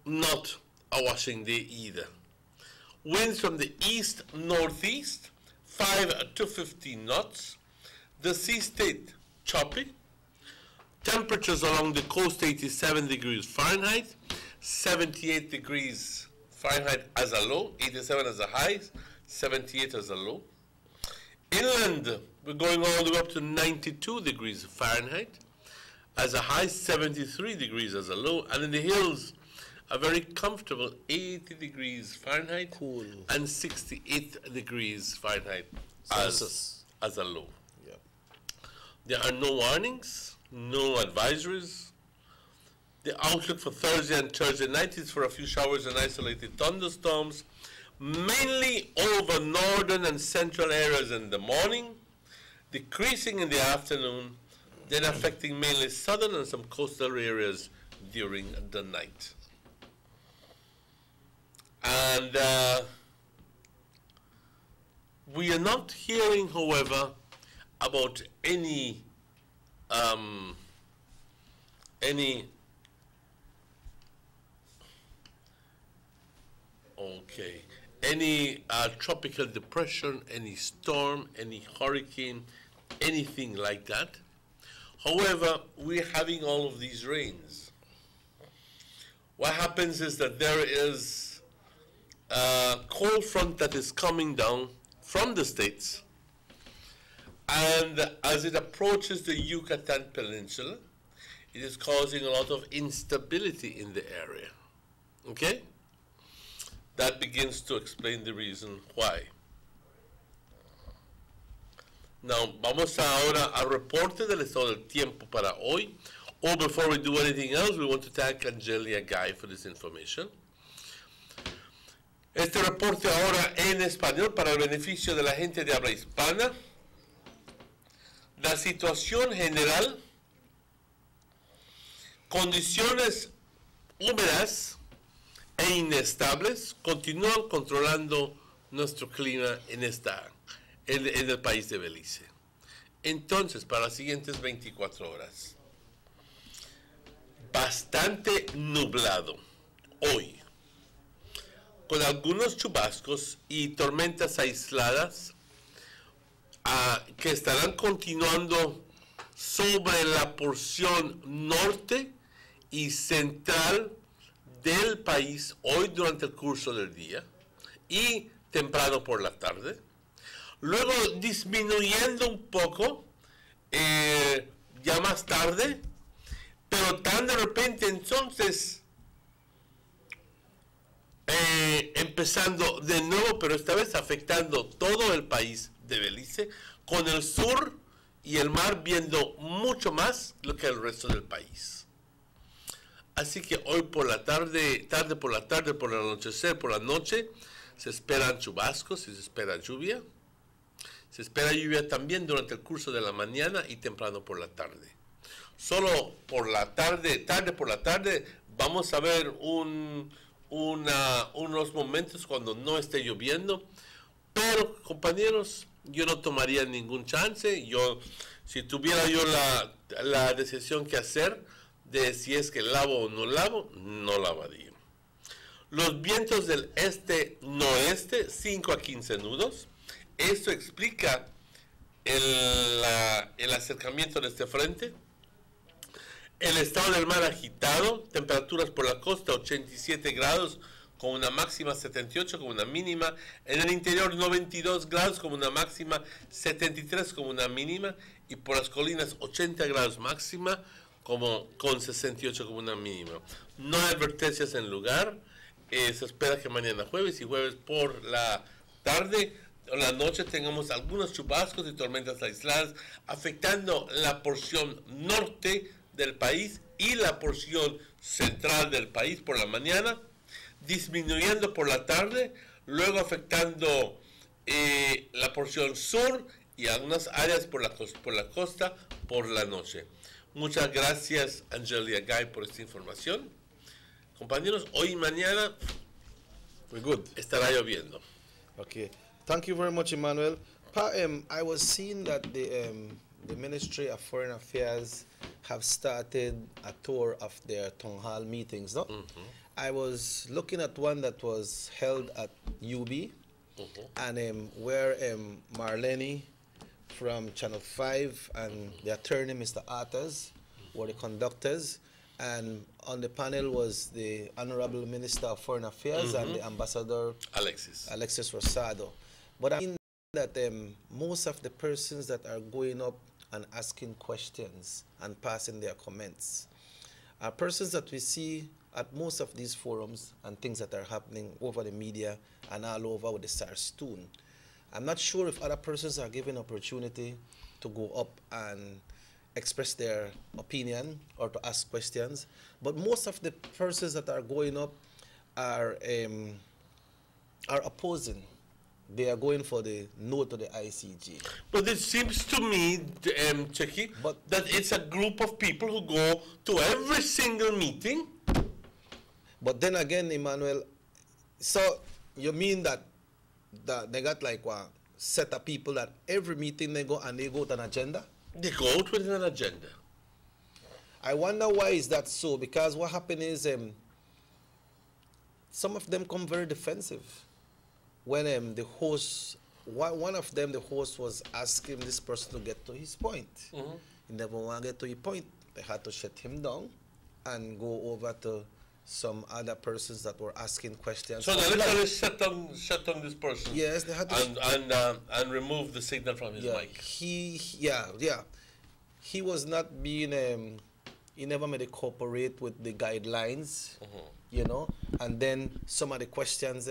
not a washing day either. Winds from the east-northeast, 5 to 15 knots. The sea stayed choppy. Temperatures along the coast, 87 degrees Fahrenheit, 78 degrees Fahrenheit as a low, 87 as a high, 78 as a low. Inland, we're going all the way up to 92 degrees Fahrenheit as a high, 73 degrees as a low. And in the hills, a very comfortable 80 degrees Fahrenheit and 68 degrees Fahrenheit as a low.
Yep.
There are no warnings, no advisories. The outlook for Thursday and Thursday night is for a few showers and isolated thunderstorms, mainly over northern and central areas in the morning, decreasing in the afternoon, then affecting mainly southern and some coastal areas during the night. And we are not hearing, however, about any tropical depression, any storm, any hurricane, anything like that. However, we're having all of these rains. What happens is that there is a cold front that is coming down from the States, and as it approaches the Yucatan Peninsula, it is causing a lot of instability in the area. Okay? That begins to explain the reason why. Now, vamos ahora al reporte del estado del tiempo para hoy. Or before we do anything else, we want to thank Angelia Guy for this information. Este reporte ahora en español para el beneficio de la gente de habla hispana. La situación general, condiciones húmedas e inestables continúan controlando nuestro clima en el país de Belice. Entonces, para las siguientes 24 horas, bastante nublado hoy, con algunos chubascos y tormentas aisladas que estarán continuando sobre la porción norte y central del país hoy durante el curso del día y temprano por la tarde. Luego disminuyendo un poco ya más tarde, pero tan de repente entonces empezando de nuevo, pero esta vez afectando todo el país de Belice, con el sur y el mar viendo mucho más lo que el resto del país. Así que hoy por la tarde, por la tarde, por el anochecer, por la noche, se esperan chubascos y se espera lluvia. Se espera lluvia también durante el curso de la mañana y temprano por la tarde. Solo por la tarde, por la tarde, vamos a ver unos momentos cuando no esté lloviendo. Pero, compañeros, yo no tomaría ningún chance. Si tuviera yo la decisión que hacer de si es que lavo o no lavo, no lavaría. Los vientos del este-noreste, 5 a 15 nudos. Esto explica el acercamiento de este frente. El estado del mar agitado, temperaturas por la costa 87 grados con una máxima 78 con una mínima. En el interior 92 grados con una máxima, 73 con una mínima. Y por las colinas 80 grados máxima con 68 como una mínima. No hay advertencias en lugar. Se espera que mañana jueves y jueves por la tarde o la noche tengamos algunos chubascos y tormentas aisladas afectando la porción norte del país y la porción central del país por la mañana, disminuyendo por la tarde, luego afectando la porción sur y algunas áreas por la costa por la noche. Muchas gracias, Angelia Guy, por esta información. Compañeros, hoy y mañana estará lloviendo.
Okay. Thank you very much, Emmanuel. I was seeing that the Ministry of Foreign Affairs have started a tour of their town hall meetings, no? I was looking at one that was held at UB, and where Marlene from Channel 5 and the attorney, Mr. Arthurs, were the conductors, and on the panel was the Honorable Minister of Foreign Affairs and the Ambassador Alexis Rosado. But I mean that most of the persons that are going up and asking questions and passing their comments are persons that we see at most of these forums and things that are happening over the media and all over with the SARS tune. I'm not sure if other persons are given opportunity to go up and express their opinion or to ask questions, but most of the persons that are going up are opposing. They are going for the no to the ICJ.
But it seems to me, Checky, that it's a group of people who go to every single meeting.
But then again, Emmanuel, so you mean that they got like a set of people that every meeting they go and they go with an agenda?
They go out with an agenda.
I wonder why is that so? Because what happened is some of them come very defensive. When the host, one of them, the host was asking this person to get to his point. He never want to get to his point. They had to shut him down and go over to some other persons that were asking questions.
So they literally shut down this person.
Yes, they had to
and remove the signal from his mic.
He was not being. He never made it cooperate with the guidelines, you know. And then some of the questions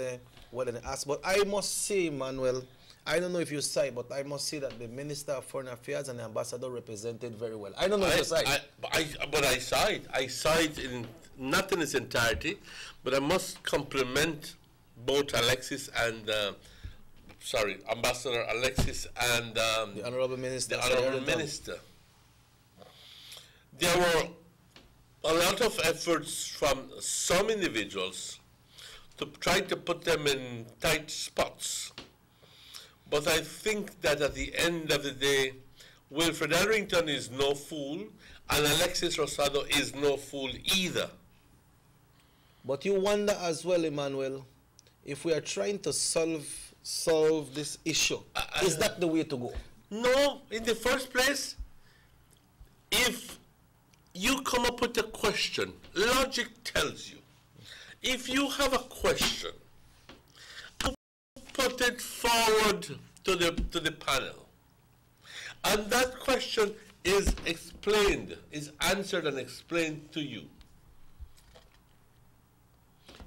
were then asked. But I must say, Manuel, I don't know if you saw it, but I must say that the Minister of Foreign Affairs and the Ambassador represented very well. I don't know if you saw it.
But I saw it. I saw it in not in its entirety, but I must compliment both Alexis and Ambassador Alexis and
the Honorable Minister.
The Honorable Minister. There were a lot of efforts from some individuals to try to put them in tight spots. But I think that at the end of the day, Wilfred Arrington is no fool, and Alexis Rosado is no fool either.
But you wonder as well, Emmanuel, if we are trying to solve this issue, is that the way to go?
No, in the first place, if you come up with a question, logic tells you, if you have a question, put it forward to the panel, and that question is explained, is answered and explained to you.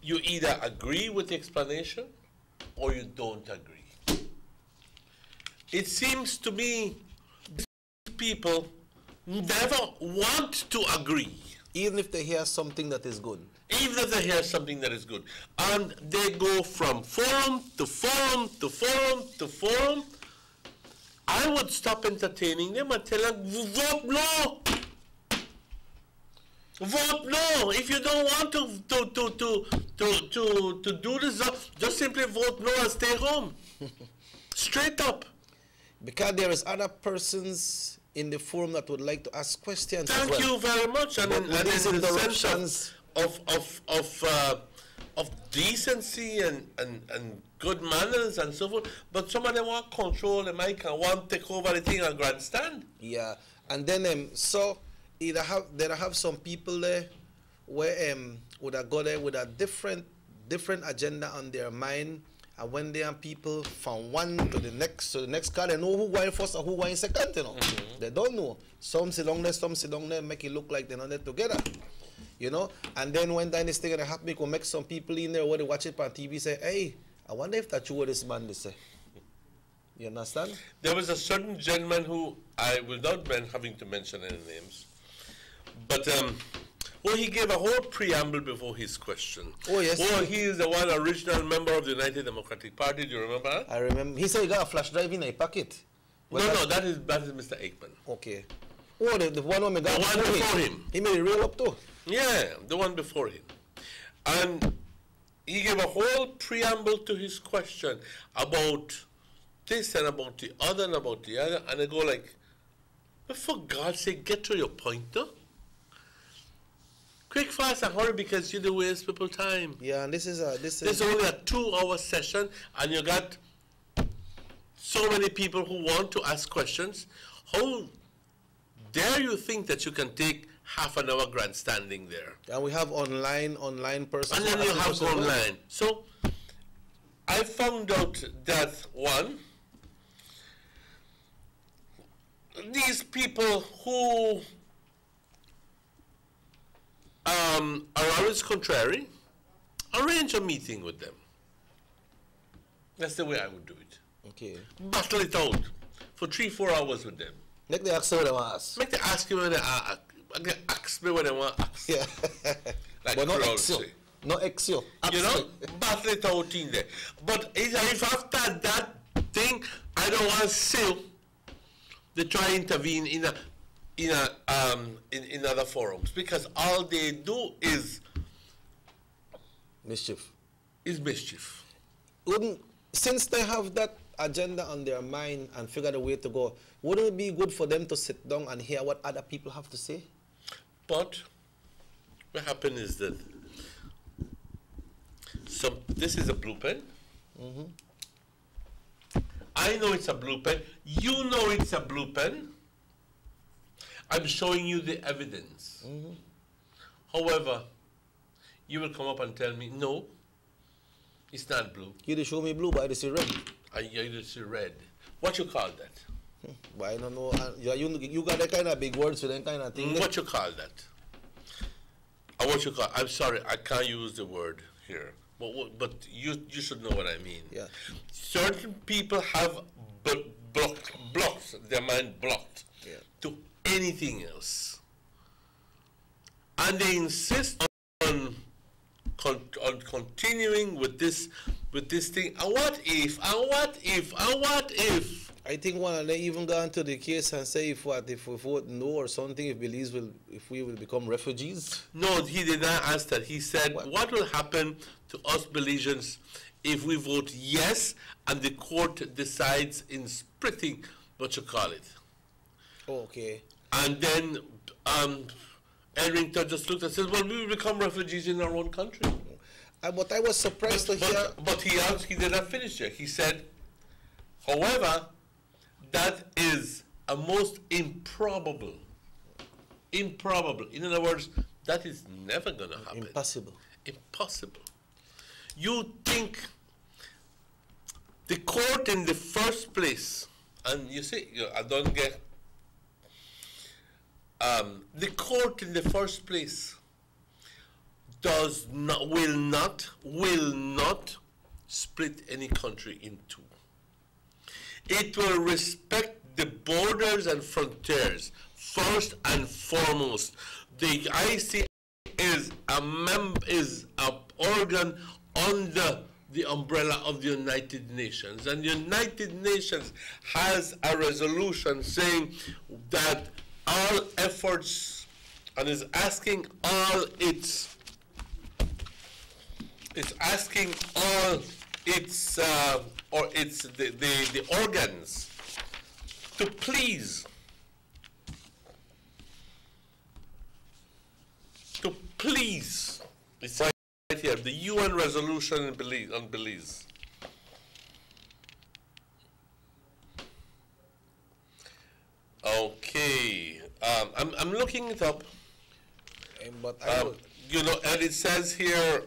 You either agree with the explanation or you don't agree. It seems to me these people never want to agree.
Even if they hear something that is good.
Even if they hear something that is good. And they go from forum to forum to forum to forum. I would stop entertaining them and tell them, vote no. Vote no. If you don't want to do this, just simply vote no and stay home. Straight up.
Because there is other persons in the forum that would like to ask questions.
Thank you very much. And in the sense of decency and good manners and so forth. But some of them want control the mic and want to take over the thing and grandstand.
Yeah. And then so there have some people there where would have got there with a different agenda on their mind, and when they are people from one to the next car, they know who went first or who went second, you know. They don't know. Some sit down there, some sit down there, make it look like they're not there together. You know? And then when this thing gonna happen, it will make some people in there where they watch it on TV say, hey, I wonder if that's what this man they say. You understand?
There was a certain gentleman who I will not having to mention any names, but he gave a whole preamble before his question.
Oh, yes.
Oh, he is the one original member of the United Democratic Party. Do you remember that?
I remember. He said he got a flash drive in his pocket.
No, that is Mr. Aikman.
Okay. Oh, the one who got
the one before him.
He made it real up too.
Yeah, the one before him. And he gave a whole preamble to his question about this and about the other and about the other, and they go like, But for God's sake, get to your point, though. Quick, fast, and hurry because you don't waste people time.
Yeah, and this is
There's only a 2-hour session, and you got so many people who want to ask questions. How dare you think that you can take half an hour grandstanding there?
And we have online persons.
And then you have online. So I found out that one, these people who are always contrary, arrange a meeting with them. That's the way I would do it.
Okay.
Battle it out for 3-4 hours with them.
Make the ask what they want to ask.
Make them ask you when they ask me what they want to ask.
Yeah.
Like
but not
crowds
exio.
say.
Not exio.
You know, battle it out in there. But if after that thing, I don't want to see they try to intervene in other forums, because all they do is
mischief. Since they have that agenda on their mind and figure the way to go, wouldn't it be good for them to sit down and hear what other people have to say?
But what happened is that this is a blue pen. I know it's a blue pen. You know it's a blue pen. I'm showing you the evidence. However, you will come up and tell me, no, it's not blue.
You just show me blue, but I just see red.
You just see red. What you call that?
But I don't know. You got that kind of big words for that kind of thing.
What you call that? What you call? I'm sorry, I can't use the word here. But you should know what I mean.
Yeah.
Certain people have blocked their mind blocked to anything else, and they insist on continuing with this thing. And what if? And what if? And what if?
I think one of them even got into the case and say if we vote no or something, if we will become refugees.
No, he did not ask that. He said, what will happen to us Belizeans if we vote yes and the court decides in splitting what you call it?
Oh, okay.
And then Edrington just looked and said, well, we will become refugees in our own country.
But I was surprised to hear.
But he did not finish it. He said, however, that is a most improbable. In other words, that is never going to happen. Impossible. You think the court in the first place, and you see, I don't get, the court in the first place will not split any country in two. It will respect the borders and frontiers first and foremost. The IC is an organ under the umbrella of the United Nations, and the United Nations has a resolution saying that all efforts, and is asking all its the organs to please it's right here, the UN resolution on Belize. Okay, I'm looking it up.
But
you know, and it says here,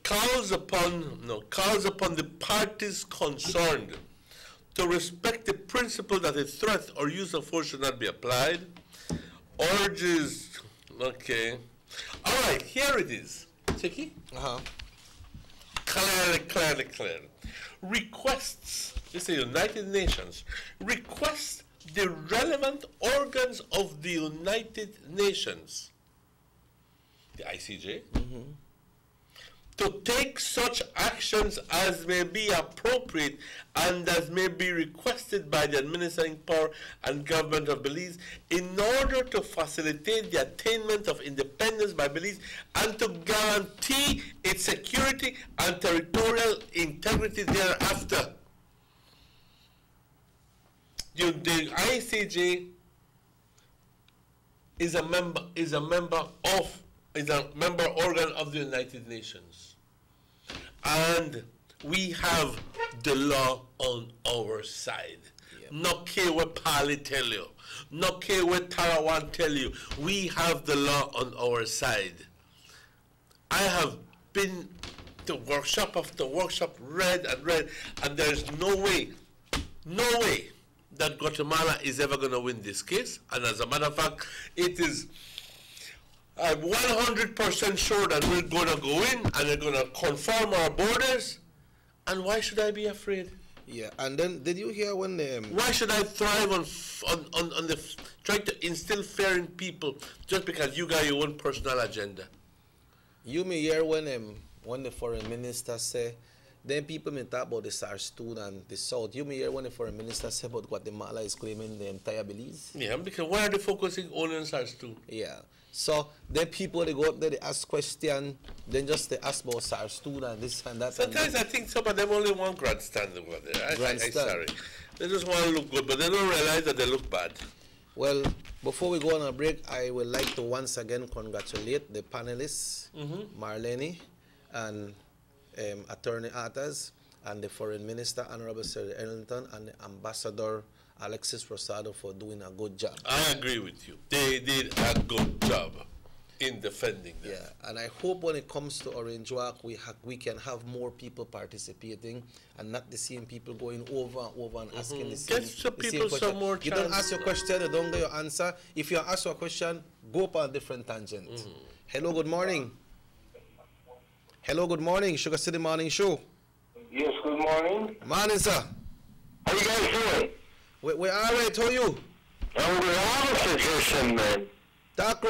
calls upon the parties concerned to respect the principle that a threat or use of force should not be applied. Urges, okay. All right, here it is. Tiki? Clearly. Requests, this is the United Nations, requests the relevant organs of the United Nations, the ICJ, to take such actions as may be appropriate and as may be requested by the administering power and government of Belize in order to facilitate the attainment of independence by Belize and to guarantee its security and territorial integrity thereafter. the ICJ is a member organ of the United Nations, and we have the law on our side. No care what Pali tell you, no care what Tarawan tell you, we have the law on our side. I have been to workshop after workshop, read, and there's no way that Guatemala is ever going to win this case. And as a matter of fact, it is, I'm 100% sure that we're going to go in and they're going to confirm our borders. And why should I be afraid?
Yeah, and then did you hear when
why should I thrive on the trying to instill fear in people just because you got your own personal agenda?
You may hear when the foreign minister say, then people may talk about the SARS-2 and the South. You may hear when the foreign minister say about Guatemala is claiming the entire Belize.
Yeah, because why are they focusing only on SARS-2?
Yeah. So then people, they go up there, they ask questions, then just they ask about SARS-2 and this and that.
Sometimes I think some of them only want grandstand over there. I'm sorry. They just want to look good, but they don't realize that they look bad.
Well, before we go on a break, I would like to once again congratulate the panelists, Marlene and Attorney Arthurs, and the Foreign Minister, Honorable Sir Ellington, and the Ambassador Alexis Rosado for doing a good job.
I agree with you. They did a good job in defending them.
Yeah, and I hope when it comes to Orange Walk, we can have more people participating and not the same people going over and over and asking the same,
some more chance.
You don't ask your question, you don't get your answer. If you ask your question, go up on a different tangent. Hello, good morning. Hello, good morning. Sugar City Morning Show.
Yes, good morning.
Morning, sir.
How you guys doing?
We're all right. How are you?
I'm good. I have a suggestion, man.
Talk,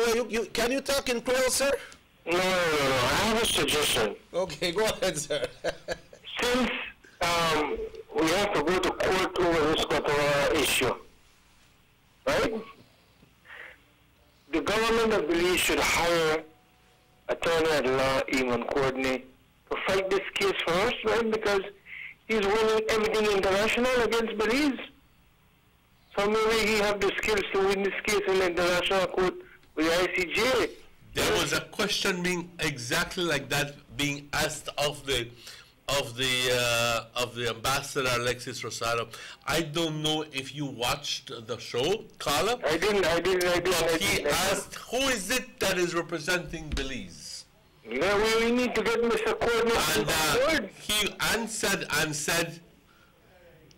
can you talk in Creole, sir?
No. I have a suggestion.
Okay, go ahead, sir.
Since we have to go to court over this Guatemala issue, right? The government of Belize should hire Attorney at Law Eamon Courtney to fight this case for us, right? Because he's winning everything international against Belize. So maybe he have the skills to win this case in the international court with the ICJ.
There was a question being exactly like that being asked of the Ambassador Alexis Rosado. I don't know if you watched the show, Carla.
I didn't.
He asked, who is it that is representing Belize?
Yeah, we need to get Mr. Courtney on board.
He answered and said,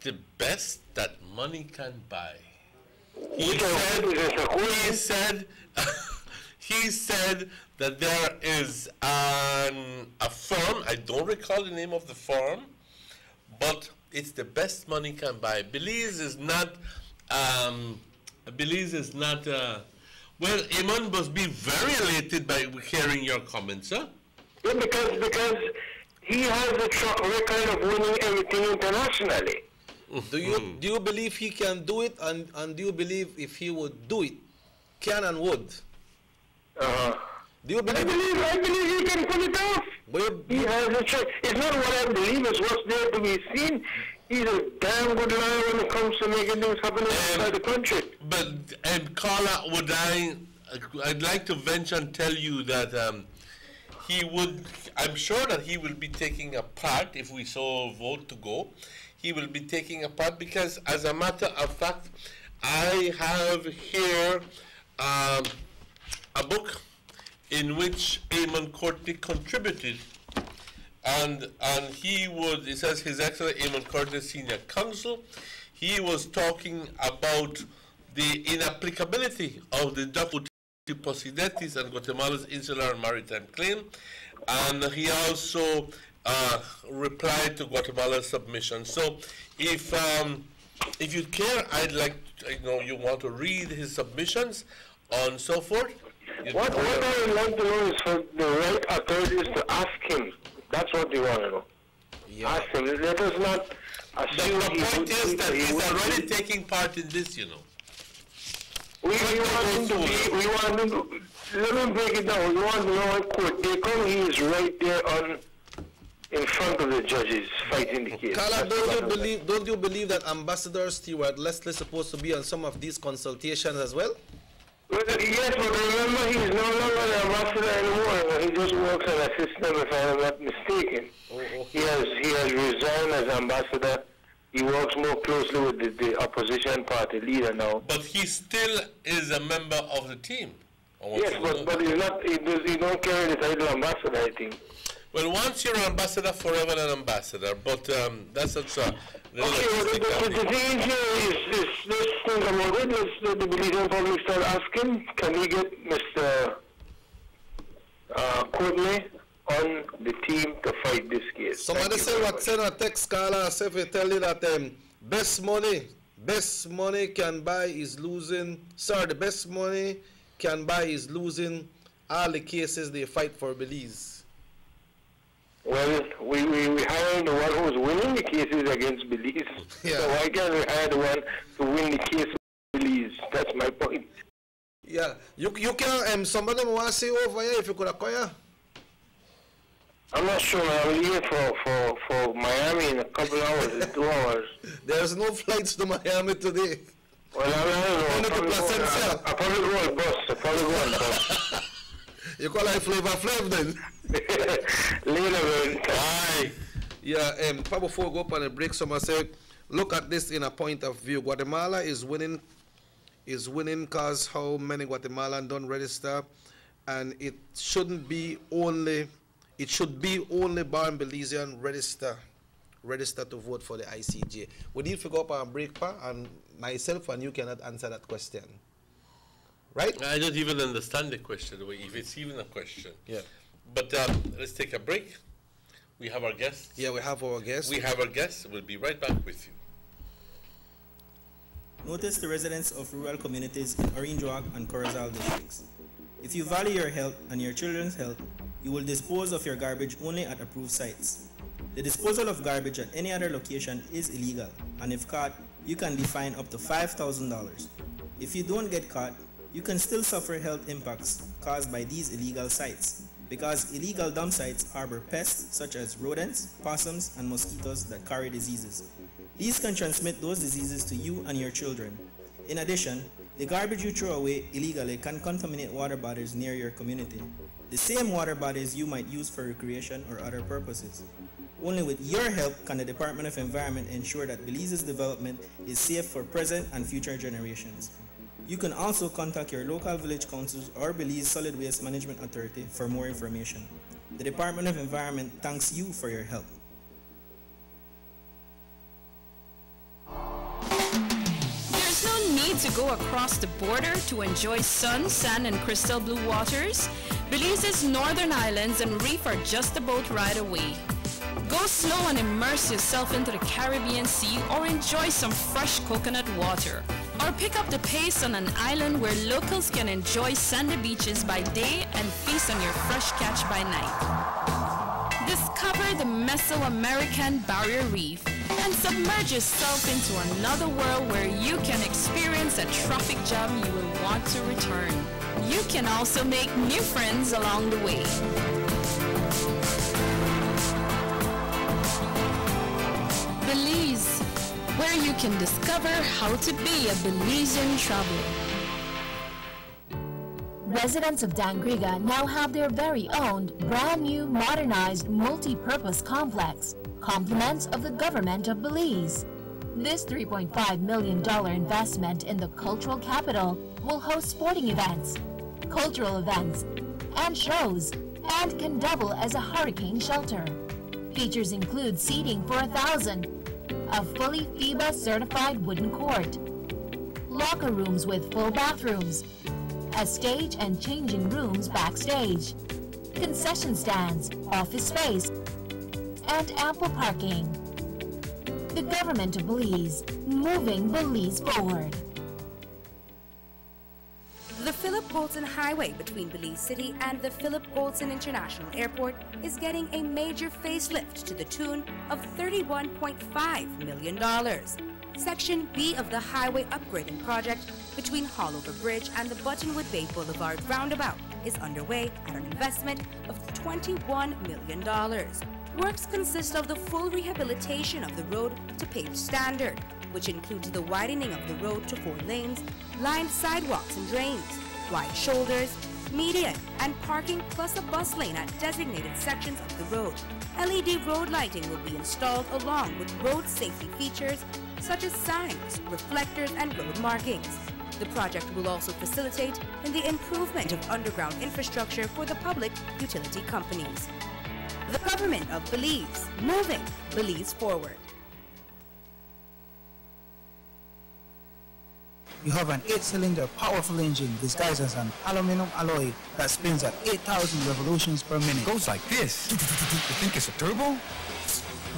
the best that money can buy. He said that there is a firm, I don't recall the name of the firm, but it's the best money can buy. Belize is not, well, Eamon must be very elated by hearing your comments, huh?
Yeah, because he has a track record of winning everything internationally.
Do you believe he can do it, and do you believe if he would do it, can and would? Do you believe?
I believe he can pull it off. He has a track. It's not what I believe; it's what's there to be seen. He's a damn good lawyer when it comes to making things happen inside the country.
But Carla, I'd like to venture and tell you that he would. I'm sure that he will be taking a part if we so vote to go. He will be taking a part because, as a matter of fact, I have here a book in which Eamon Courtney contributed, and it says His Excellency Eamon Courtney, Senior Counsel. He was talking about the inapplicability of the Doctrine Posidetis and Guatemala's insular and maritime claim, and he also replied to Guatemala's submission. So, if you care, I'd like you want to read his submissions on so forth.
What I would like to know is for the right authorities to ask him. That's what we want to know. Yeah. Ask him. Let us not assume
the point is that he's already taking part in this, you know.
We want him to be, let me break it down. We want to know what court they come. He is right there on in front of the judges fighting the case.
Carla, don't you believe that Ambassador Stewart Leslie is supposed to be on some of these consultations as well?
Well, yes, but remember, he's no longer the ambassador anymore. He just works as an assistant, if I'm not mistaken.
Oh, okay.
He has resigned as ambassador. He works more closely with the opposition party leader now.
But he still is a member of the team.
Yes, but he's not. He don't carry the title ambassador, I think.
Well, once you're an ambassador, forever an ambassador. But that's also.
Okay, well, the thing is, let's think about it. Let's the Belizean public start asking, can we get Mr. Courtney on the team to fight this case?
Somebody said what send a text, Carla, say if you tell you that best money can buy is losing. Sorry, the best money can buy is losing all the cases they fight for Belize.
Well, we hire the one who's winning the cases against Belize.
Yeah.
So why can't we hire the one to win the case with Belize? That's my point.
Yeah, you can, somebody want to say over here if you could acquire?
I'm not sure. I'm leaving for Miami in a couple hours, in 2 hours.
There's no flights to Miami today.
Well, I don't know. I'll probably go on bus.
You call it Flavor Flav then?
Later, man.
Bye. Yeah, before we go up on a break, someone said, look at this in a point of view. Guatemala is winning because how many Guatemalans don't register, and it shouldn't be only, it should be only born Belizean register to vote for the ICJ. We need to go up on a break, and myself and you cannot answer that question. Right?
I don't even understand the question, if it's even a question.
Yeah.
But let's take a break. We have our guests.
Yeah, we have our guests.
We'll be right back with you.
Notice the residents of rural communities in Orange Walk and Corozal districts. If you value your health and your children's health, you will dispose of your garbage only at approved sites. The disposal of garbage at any other location is illegal, and if caught, you can be fined up to $5,000. If you don't get caught, you can still suffer health impacts caused by these illegal sites, because illegal dump sites harbor pests such as rodents, possums, and mosquitoes that carry diseases. These can transmit those diseases to you and your children. In addition, the garbage you throw away illegally can contaminate water bodies near your community, the same water bodies you might use for recreation or other purposes. Only with your help can the Department of Environment ensure that Belize's development is safe for present and future generations. You can also contact your local village councils or Belize Solid Waste Management Authority for more information. The Department of Environment thanks you for your help.
There's no need to go across the border to enjoy sun, sand, and crystal blue waters. Belize's northern islands and reef are just a boat ride away. Go slow and immerse yourself into the Caribbean Sea or enjoy some fresh coconut water. Or pick up the pace on an island where locals can enjoy sandy beaches by day and feast on your fresh catch by night. Discover the Mesoamerican Barrier Reef and submerge yourself into another world where you can experience a traffic jam you will want to return. You can also make new friends along the way. Belize, where you can discover how to be a Belizean traveler.
Residents of Dangriga now have their very own brand new modernized multi-purpose complex, compliments of the government of Belize. This $3.5 million investment in the cultural capital will host sporting events, cultural events, and shows, and can double as a hurricane shelter. Features include seating for 1,000, a fully FIBA certified wooden court, locker rooms with full bathrooms, a stage and changing rooms backstage, concession stands, office space, and ample parking. The government of Belize, moving Belize forward.
The Philip Goldson Highway between Belize City and the Philip Goldson International Airport is getting a major facelift to the tune of $31.5 million. Section B of the highway upgrading project between Haulover Bridge and the Buttonwood Bay Boulevard roundabout is underway at an investment of $21 million. Works consist of the full rehabilitation of the road to paved standard, which includes the widening of the road to 4 lanes, lined sidewalks and drains, wide shoulders, median, and parking plus a bus lane at designated sections of the road. LED road lighting will be installed along with road safety features such as signs, reflectors, and road markings. The project will also facilitate in the improvement of underground infrastructure for the public utility companies. The government of Belize, moving Belize forward.
You have an 8-cylinder powerful engine disguised as an aluminum alloy that spins at 8,000 revolutions per minute.
Goes like this. You think it's a turbo?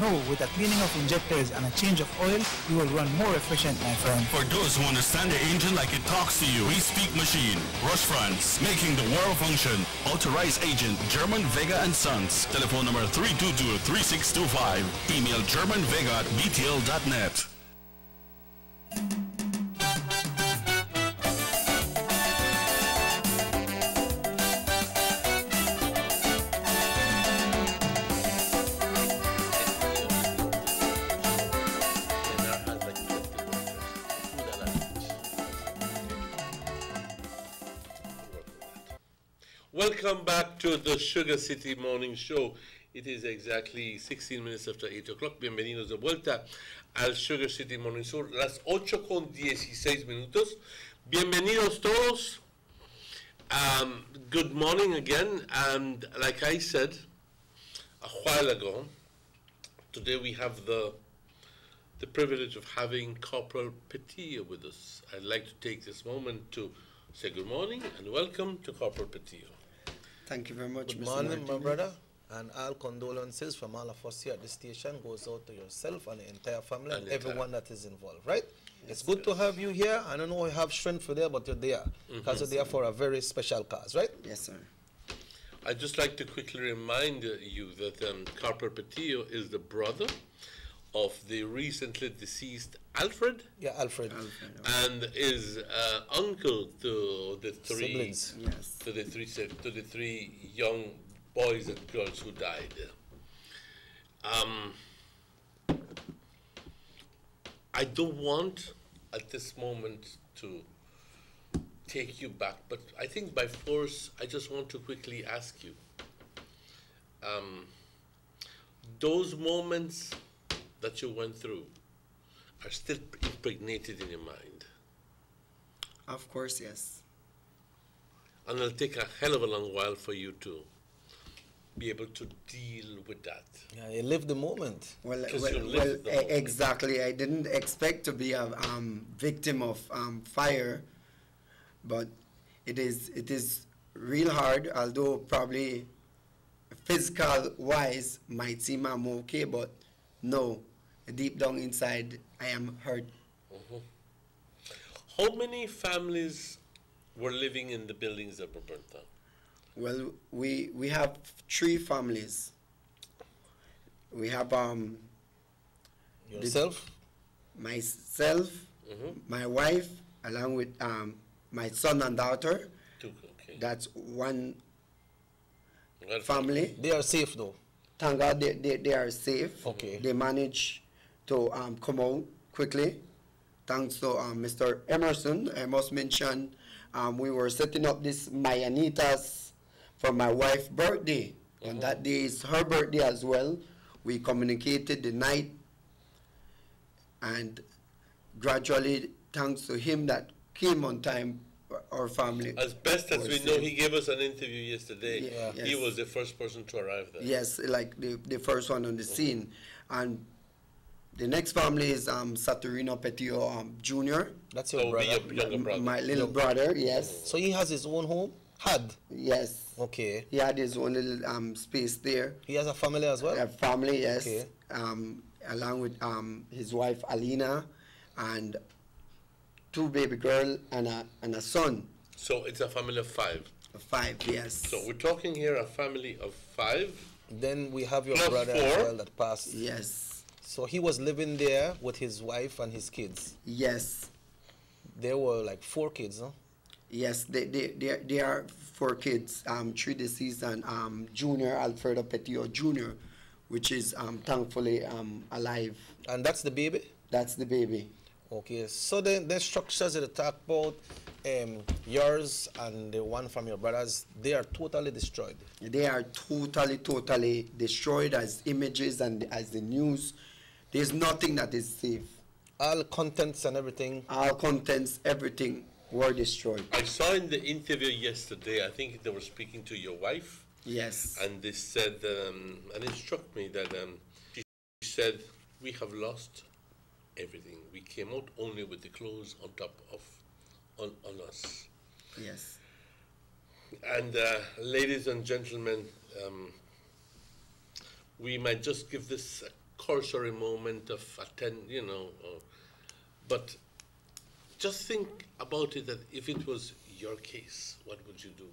No, with a cleaning of injectors and a change of oil, you will run more efficient, my friend.
For those who understand the engine like it talks to you, we speak machine. Rush France, making the world function. Authorized agent, German Vega & Sons. Telephone number 322-3625. Email germanvega@btl.net.
Welcome back to the Sugar City Morning Show. It is exactly 16 minutes after 8 o'clock. Bienvenidos de vuelta al Sugar City Morning Show. Las 8:16. Bienvenidos todos. Good morning again. And like I said a while ago, today we have the privilege of having Corporal Petillo with us. I'd like to take this moment to say good morning and welcome to Corporal Petillo.
Thank you very much,
Good
Mr.
morning, my
Martinez.
brother. And all condolences from all of us here at the station goes out to yourself and the entire family and everyone that is involved, right? It's good to have you here. I don't know you have strength for there, but you're there. Because you're there for a very special cause, right?
Yes, sir.
I'd just like to quickly remind you that Corporal Petillo is the brother of the recently deceased Alfred.
Yeah, Alfred.
And is uncle to the three
Siblings. Yes.
to the three young boys and girls who died. I don't want at this moment to take you back, but I think by force I just want to quickly ask you. Those moments that you went through are still impregnated in your mind.
Of course, yes.
And it'll take a hell of a long while for you to be able to deal with that.
Yeah, you live the moment.
Well,
'Cause you lived the moment.
exactly. I didn't expect to be a victim of fire, but it is real hard. Although probably physical wise might seem I'm okay, but no, deep down inside I am hurt.
How many families were living in the buildings that were burnt down?
Well, we have 3 families. We have
yourself,
myself, my wife, along with my son and daughter. That's one family.
They are safe though.
Thank God they are safe.
Okay.
They managed to come out quickly. Thanks to Mr. Emerson. I must mention we were setting up this Mayanitas for my wife's birthday. And that day is her birthday as well. We communicated the night, and gradually, thanks to him that came on time, our family.
As best as
was
we know,
safe.
he gave us an interview yesterday.
Yeah.
He
Yes.
was the first person to arrive there.
Yes, like the first one on the scene. And the next family is Saturino Petillo Jr.
That's your brother.
Your younger brother.
My little brother, yes.
So he has his own home? Had?
Yes.
Okay.
He had his own little space there.
He has a family as well?
A family, yes.
Okay.
Along with his wife Alina and 2 baby girl and a son.
So it's a family of 5.
5, yes.
So we're talking here a family of 5.
Then we have your
Plus
brother
4.
as well that passed.
Yes.
So he was living there with his wife and his kids.
Yes.
There were like 4 kids, huh?
Yes, they are 4 kids. 3 deceased and Junior Alfredo Petillo Jr.,
which is thankfully alive.
And that's the baby?
That's the baby.
Okay, so the structures that you talk about, yours and the one from your brothers, they are totally destroyed.
They are totally destroyed as images and as the news. There's nothing that is safe.
All contents and everything?
All contents, everything were destroyed.
I saw in the interview yesterday, I think they were speaking to your wife.
Yes.
And they said, and it struck me that she said, we have lost everything. We came out only with the clothes on top of, on us.
Yes.
And ladies and gentlemen, we might just give this a cursory moment of but just think about it, that if it was your case, what would you do?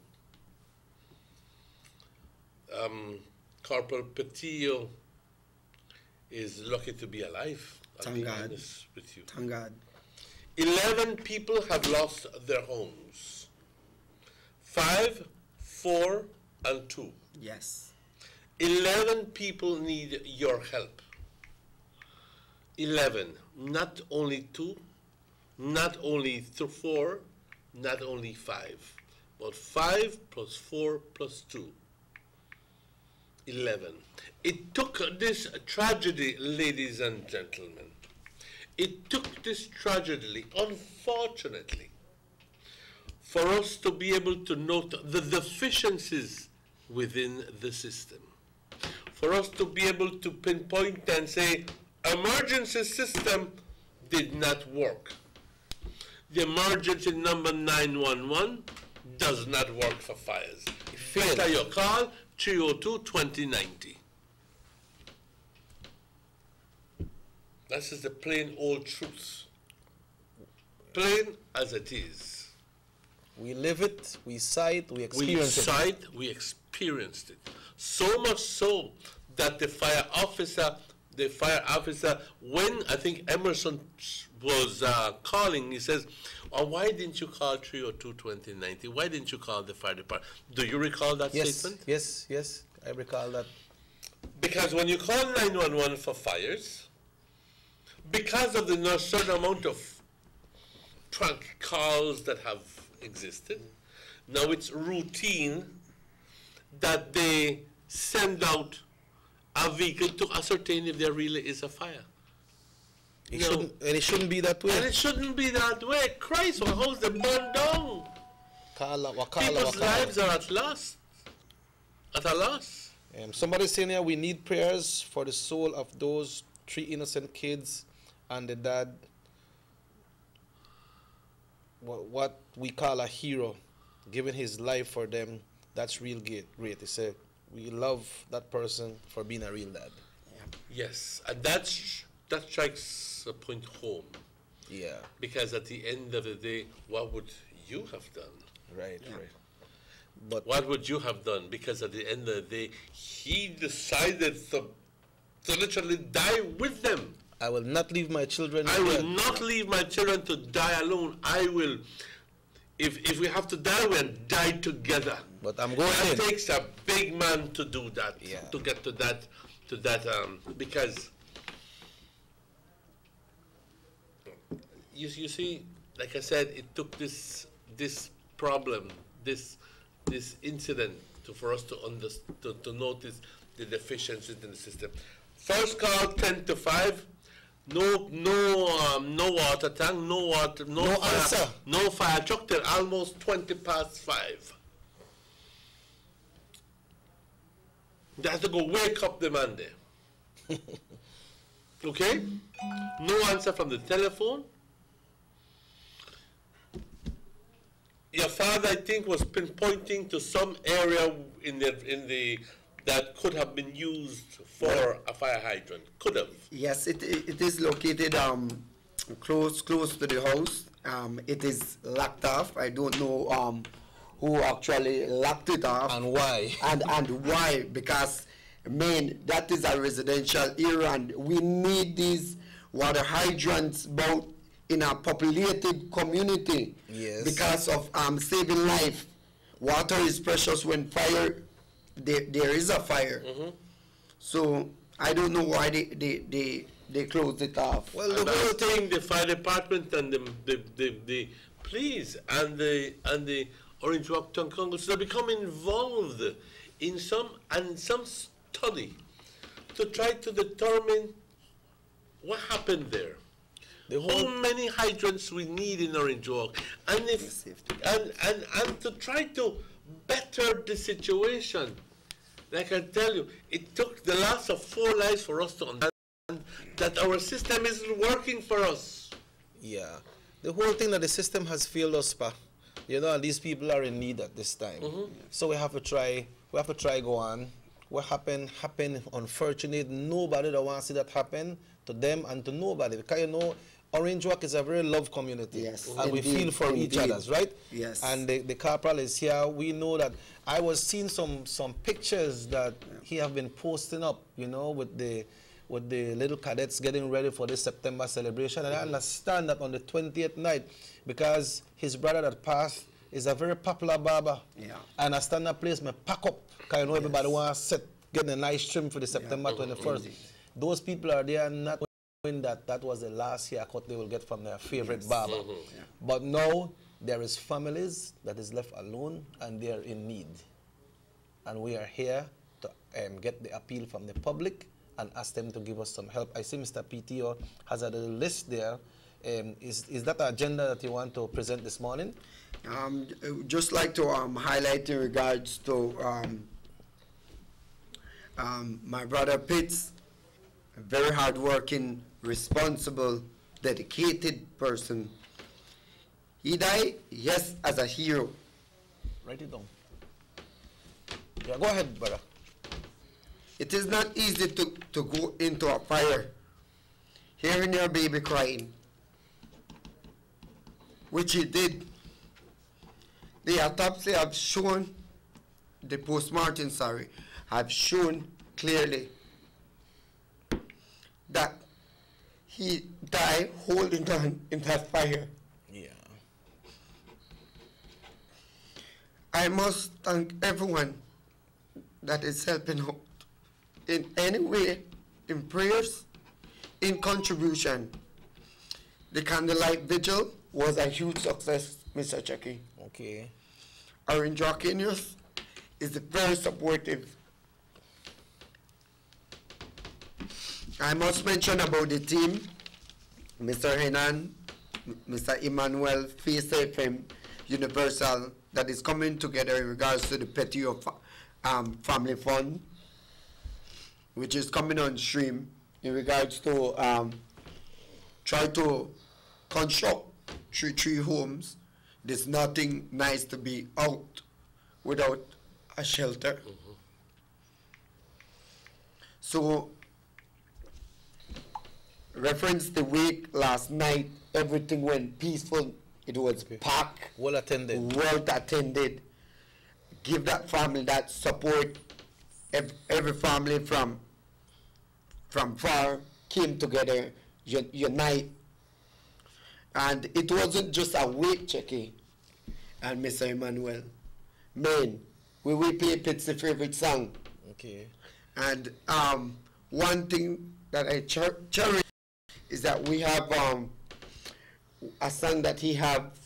Corporal Petillo is lucky to be alive. I'll be honest with you.
Thank God.
11 people have lost their homes. 5, 4, and 2.
Yes.
11 people need your help. 11, not only 2, not only 4, not only 5, but 5 plus 4 plus 2. 11. It took this tragedy, ladies and gentlemen, it took this tragedy, unfortunately, for us to be able to note the deficiencies within the system, for us to be able to pinpoint and say, emergency system did not work. The emergency number 911 does not work for fires. After your call, 302-2090. This is the plain old truth. Plain as it is.
We live it, we saw it, we experienced it.
We saw it, we experienced it. So much so that the fire officer, when I think Emerson was calling, he says, oh, why didn't you call 302-2090? Why didn't you call the fire department? Do you recall that statement?
Yes, I recall that.
Because when you call 911 for fires, because of the certain amount of trunk calls that have existed, now it's routine that they send out a vehicle to ascertain if there really is a fire.
It shouldn't be that way.
And it shouldn't be that way. Christ, well, how's the burn down? People's lives are at loss. At a loss.
Somebody's saying here, we need prayers for the soul of those 3 innocent kids and the dad, what we call a hero, giving his life for them. That's real great. They say, we love that person for being a real dad.
Yes, and that strikes a point home.
Yeah.
Because at the end of the day, what would you have done?
Right.
But what would you have done? Because at the end of the day, he decided to literally die with them.
I will not leave my children.
I will not leave my children to die alone. I will, if we have to die, we'll die together.
But I'm going
in. It takes a big man to do that, to get to that, because you see, like I said, it took this problem, this incident for us to notice the deficiencies in the system. First call 10 to 5. No water tank, no fire truck till almost 20 past 5. They have to go wake up the man there. Okay? No answer from the telephone. Your father, I think, was pinpointing to some area in the that could have been used for a fire hydrant. Could have.
Yes, it is located close to the house. It is locked off. I don't know who actually locked it off
and why.
and why, because that is a residential area, and we need these water hydrants both in a populated community.
Yes.
Because of saving life. Water is precious when there is a fire.
Mm-hmm.
So I don't know why they closed it off.
Well, the whole thing, the fire department and the police and the Orange Walk Town Council have become involved in some study to try to determine what happened there. How many hydrants we need in Orange Walk, and to try to better the situation. I can tell you, it took the loss of 4 lives for us to understand that our system isn't working for us.
Yeah, the whole thing that the system has failed us, pa. You know, and these people are in need at this time. So we have to try. Go on. What happened. Unfortunate. Nobody that wants to see that happen to them and to nobody, because you know, Orange Walk is a very loved community. Yes, and we feel for each other, right? Yes. And the corporal is here. We know that. I was seeing some pictures that he have been posting up, you know, with the little cadets getting ready for this September celebration. And I understand that on the 20th night, because his brother that passed is a very popular barber. Yeah. And I stand that place, me pack up, because you know everybody wants to sit, getting a nice trim for the September 21st. Those people are there not knowing that was the last haircut they will get from their favorite barber. But now, there is families that is left alone and they are in need. And we are here to get the appeal from the public and ask them to give us some help. I see Mr. PTO has a little list there. Is that the agenda that you want to present this morning?
Just like to highlight in regards to my brother Pitts, a very hardworking, responsible, dedicated person. He died, yes, as a hero.
Write it down. Yeah, go ahead, brother.
It is not easy to go into a fire, hearing your baby crying, which he did. The autopsy have shown, the postmortem, have shown clearly that he died holding on in that fire. I must thank everyone that is helping out in any way, in prayers, in contribution. The candlelight vigil was a huge success, Mr. Chucky.
Okay.
Orange Walk is very supportive. I must mention about the team, Mr. Henan, Mr. Emmanuel, Face FM, Universal, that is coming together in regards to the Petio Family Fund, which is coming on stream in regards to try to construct 3 homes. There's nothing nice to be out without a shelter. So, reference the week last night, everything went peaceful. It was packed.
Well attended.
Well attended. Give that family that support. Every family from far came together, unite. And it wasn't just a weight checking. And Mr. Emmanuel, man, we play Pitt's favorite song.
Okay.
And one thing that I cherish is that we have a song that he have,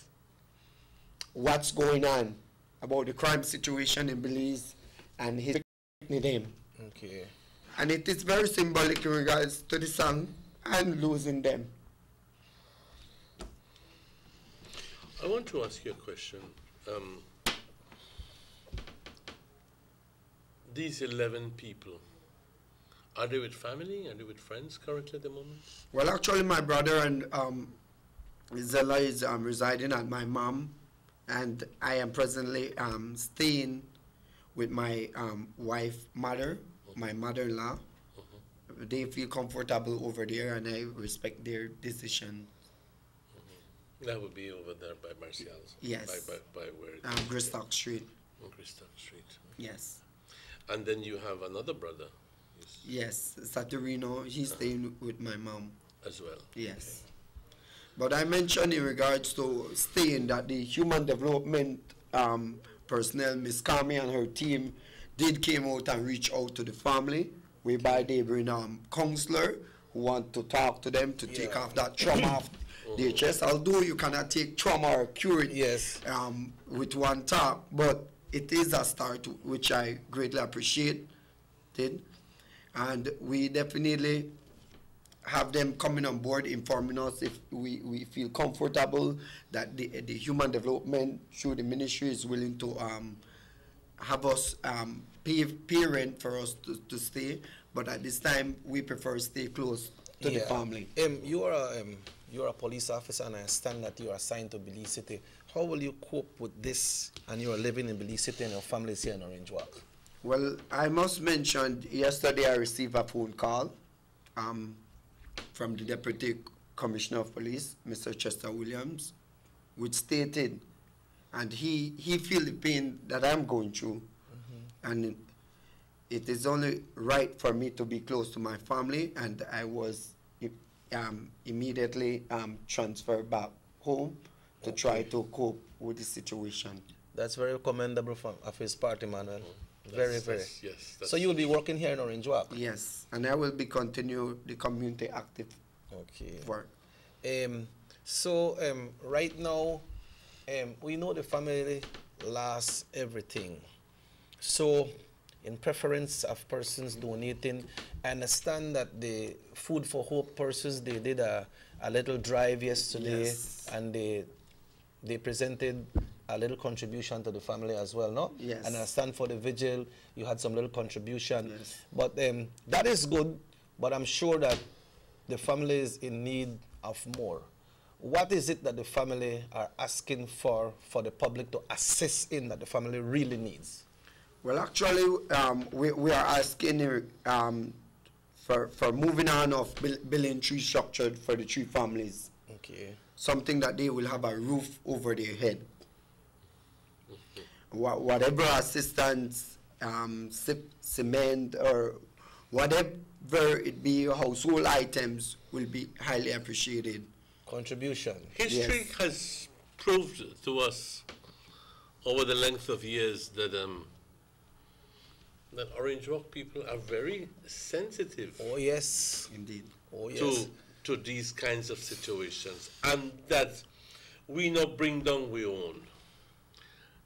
what's going on about the crime situation in Belize and his name.
Okay.
And it is very symbolic in regards to the song and losing them.
I want to ask you a question. These 11 people, are they with family? Are they with friends currently at the moment?
Well, actually, my brother and Zella is residing at my mom, and I am presently staying with my mother, my mother-in-law. They feel comfortable over there, and I respect their decision.
That would be over there by Marcial's.
Yes.
By where?
Gristock Street.
Gristock Street.
Yes.
And then you have another brother.
Yes, Saturino. He's staying with my mom.
As well.
Yes. But I mentioned in regards to staying that the human development personnel, Miss Carmi and her team, did came out and reach out to the family whereby they bring counselor who want to talk to them to take off that trauma off their chest. Although you cannot take trauma or cure it with one talk, but it is a start which I greatly appreciate. And we definitely have them coming on board, informing us if we feel comfortable that the human development through the ministry is willing to have us pay rent for us to stay. But at this time, we prefer stay close to the family.
You are a police officer, and I understand that you are assigned to Belize City. How will you cope with this, and you are living in Belize City and your family is here in Orange Walk?
Well, I must mention, yesterday I received a phone call from the Deputy Commissioner of Police, Mr. Chester Williams, which stated, and he feels the pain that I'm going through, and it is only right for me to be close to my family, and I was immediately transferred back home to try to cope with the situation.
That's very commendable of his part, Emmanuel. Very.
Yes.
So you will be working here in Orange Walk?
Yes, and I will be continue the community active work.
Right now, we know the family lost everything. So, in preference of persons donating, I understand that the Food for Hope persons, they did a little drive yesterday, and they presented a little contribution to the family as well, no?
Yes.
And I stand for the vigil, you had some little contribution. Yes. But that is good, but I'm sure that the family is in need of more. What is it that the family are asking for the public to assist in that the family really needs?
Well, actually, we are asking for moving on of building tree structure for the three families.
Okay.
Something that they will have a roof over their head. Whatever assistance, cement, or whatever it be, household items will be highly appreciated.
Contribution.
History has proved to us over the length of years that that Orange Walk people are very sensitive.
Oh yes,
indeed.
Oh yes.
To these kinds of situations, and that we not bring down we own.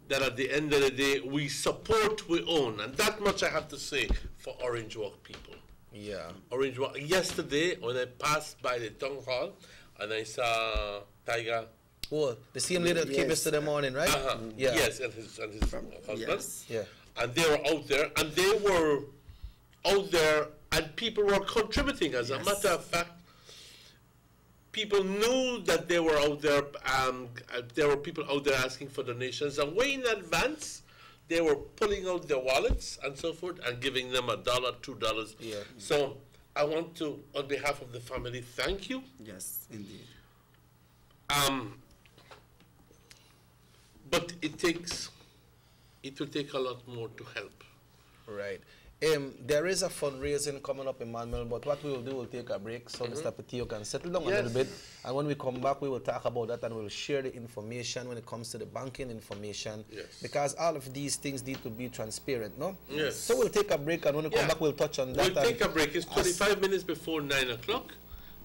That at the end of the day, we support we own, and that much I have to say for Orange Walk people.
Yeah.
Orange Walk. Yesterday, when I passed by the town hall, and I saw Tiger.
Oh, the same lady that came yesterday morning, right?
Yeah. Yes, and his husband.
Yes.
Yeah.
And they were out there, and they were out there, and people were contributing. As a matter of fact, people knew that they were out there. There were people out there asking for donations, and way in advance, they were pulling out their wallets and so forth and giving them $1, $2.
Yeah.
So I want to, on behalf of the family, thank you.
Yes, indeed.
But it will take a lot more to help.
Right. There is a fundraising coming up, Emmanuel, but what we will do, we'll take a break so Mr. Petillo can settle down a little bit. And when we come back, we will talk about that and we'll share the information when it comes to the banking information.
Yes.
Because all of these things need to be transparent, no?
Yes.
So we'll take a break, and when we come back, we'll touch on that.
We'll take a break. It's 25 minutes before 9 o'clock.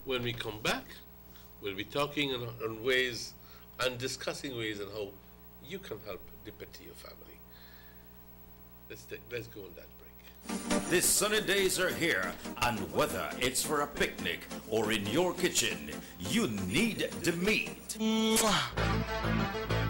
When we come back, we'll be talking on ways and discussing ways on how you can help the Petillo family. Let's go on that break.
These sunny days are here, and whether it's for a picnic or in your kitchen, you need the meat.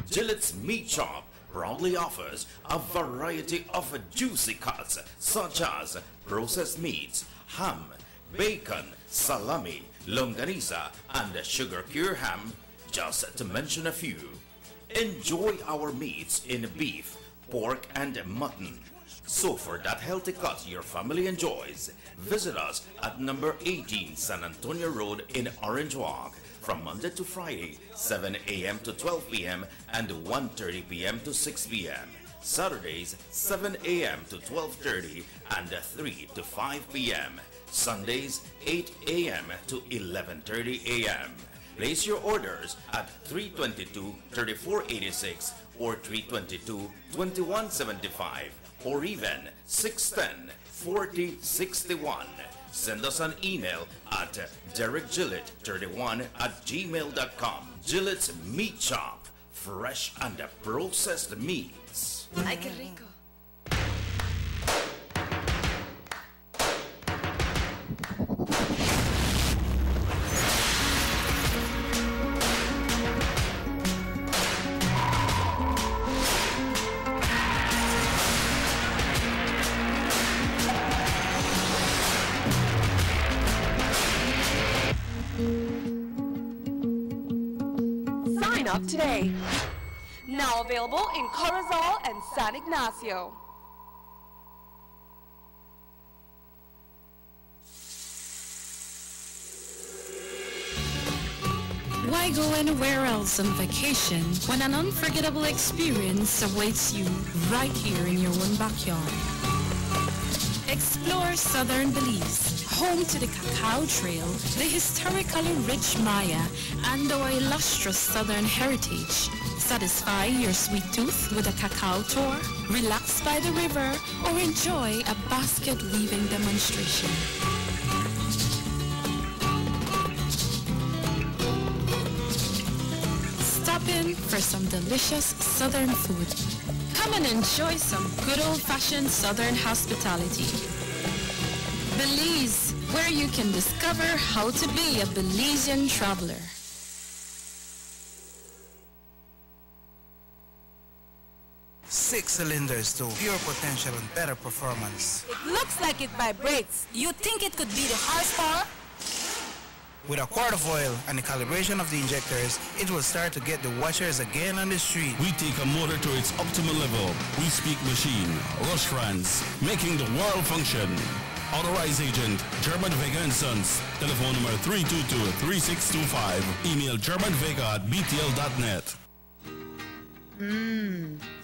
Gillette's Meat Shop proudly offers a variety of juicy cuts such as processed meats, ham, bacon, salami, longanisa, and sugar cure ham, just to mention a few. Enjoy our meats in beef, pork, and mutton. So for that healthy cut your family enjoys, visit us at number 18 San Antonio Road in Orange Walk from Monday to Friday, 7 a.m. to 12 p.m. and 1:30 p.m. to 6 p.m. Saturdays, 7 a.m. to 12:30 and 3 to 5 p.m. Sundays, 8 a.m. to 11:30 a.m. Place your orders at 322-3486 or 322-2175 or even 610-4061. Send us an email at derekgillett31@gmail.com. Gillett's Meat Shop, fresh and processed meats.
Ay, qué rico.
Sign up today. Now available in Corozal and San Ignacio.
Why go anywhere else on vacation when an unforgettable experience awaits you right here in your own backyard? Explore southern Belize, home to the Cacao Trail, the historically rich Maya, and our illustrious southern heritage. Satisfy your sweet tooth with a cacao tour, relax by the river, or enjoy a basket weaving demonstration. Stop in for some delicious southern food. Come and enjoy some good old-fashioned southern hospitality. Belize, where you can discover how to be a Belizean traveler.
Six cylinders to pure potential and better performance.
It looks like it vibrates. You think it could be the horsepower?
With a quart of oil and the calibration of the injectors, it will start to get the washers again on the street.
We take a motor to its optimal level. We speak machine, Rush France, making the world function. Authorized agent, German Vega & Sons. Telephone number 322-3625. Email germanvega@btl.net.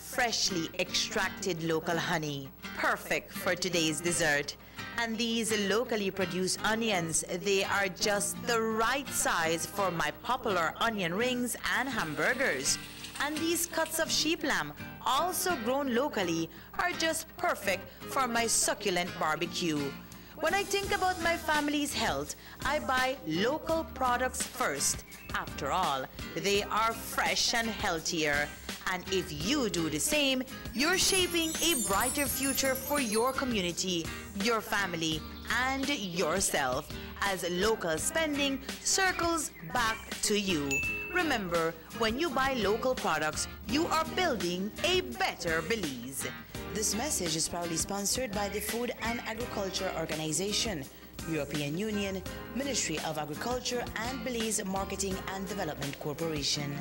Freshly extracted local honey. Perfect for today's dessert. And these locally produced onions, they are just the right size for my popular onion rings and hamburgers. And these cuts of sheep lamb, also grown locally, are just perfect for my succulent barbecue. When I think about my family's health, I buy local products first. After all, they are fresh and healthier. And if you do the same, you're shaping a brighter future for your community, your family, and yourself, as local spending circles back to you. Remember, when you buy local products, you are building a better Belize. This message is proudly sponsored by the Food and Agriculture Organization, European Union, Ministry of Agriculture, and Belize Marketing and Development Corporation.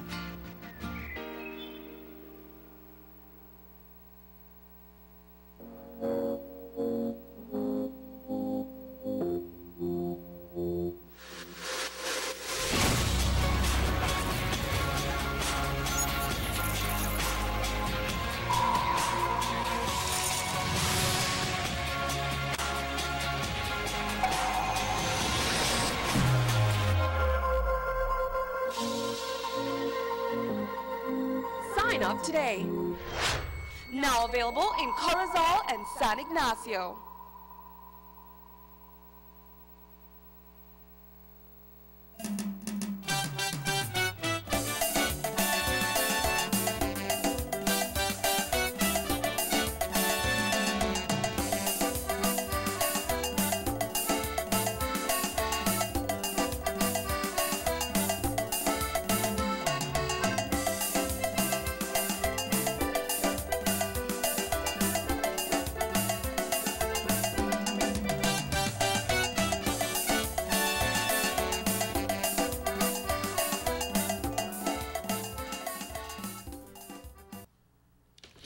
Sign up today. Now available in Corozal and San Ignacio.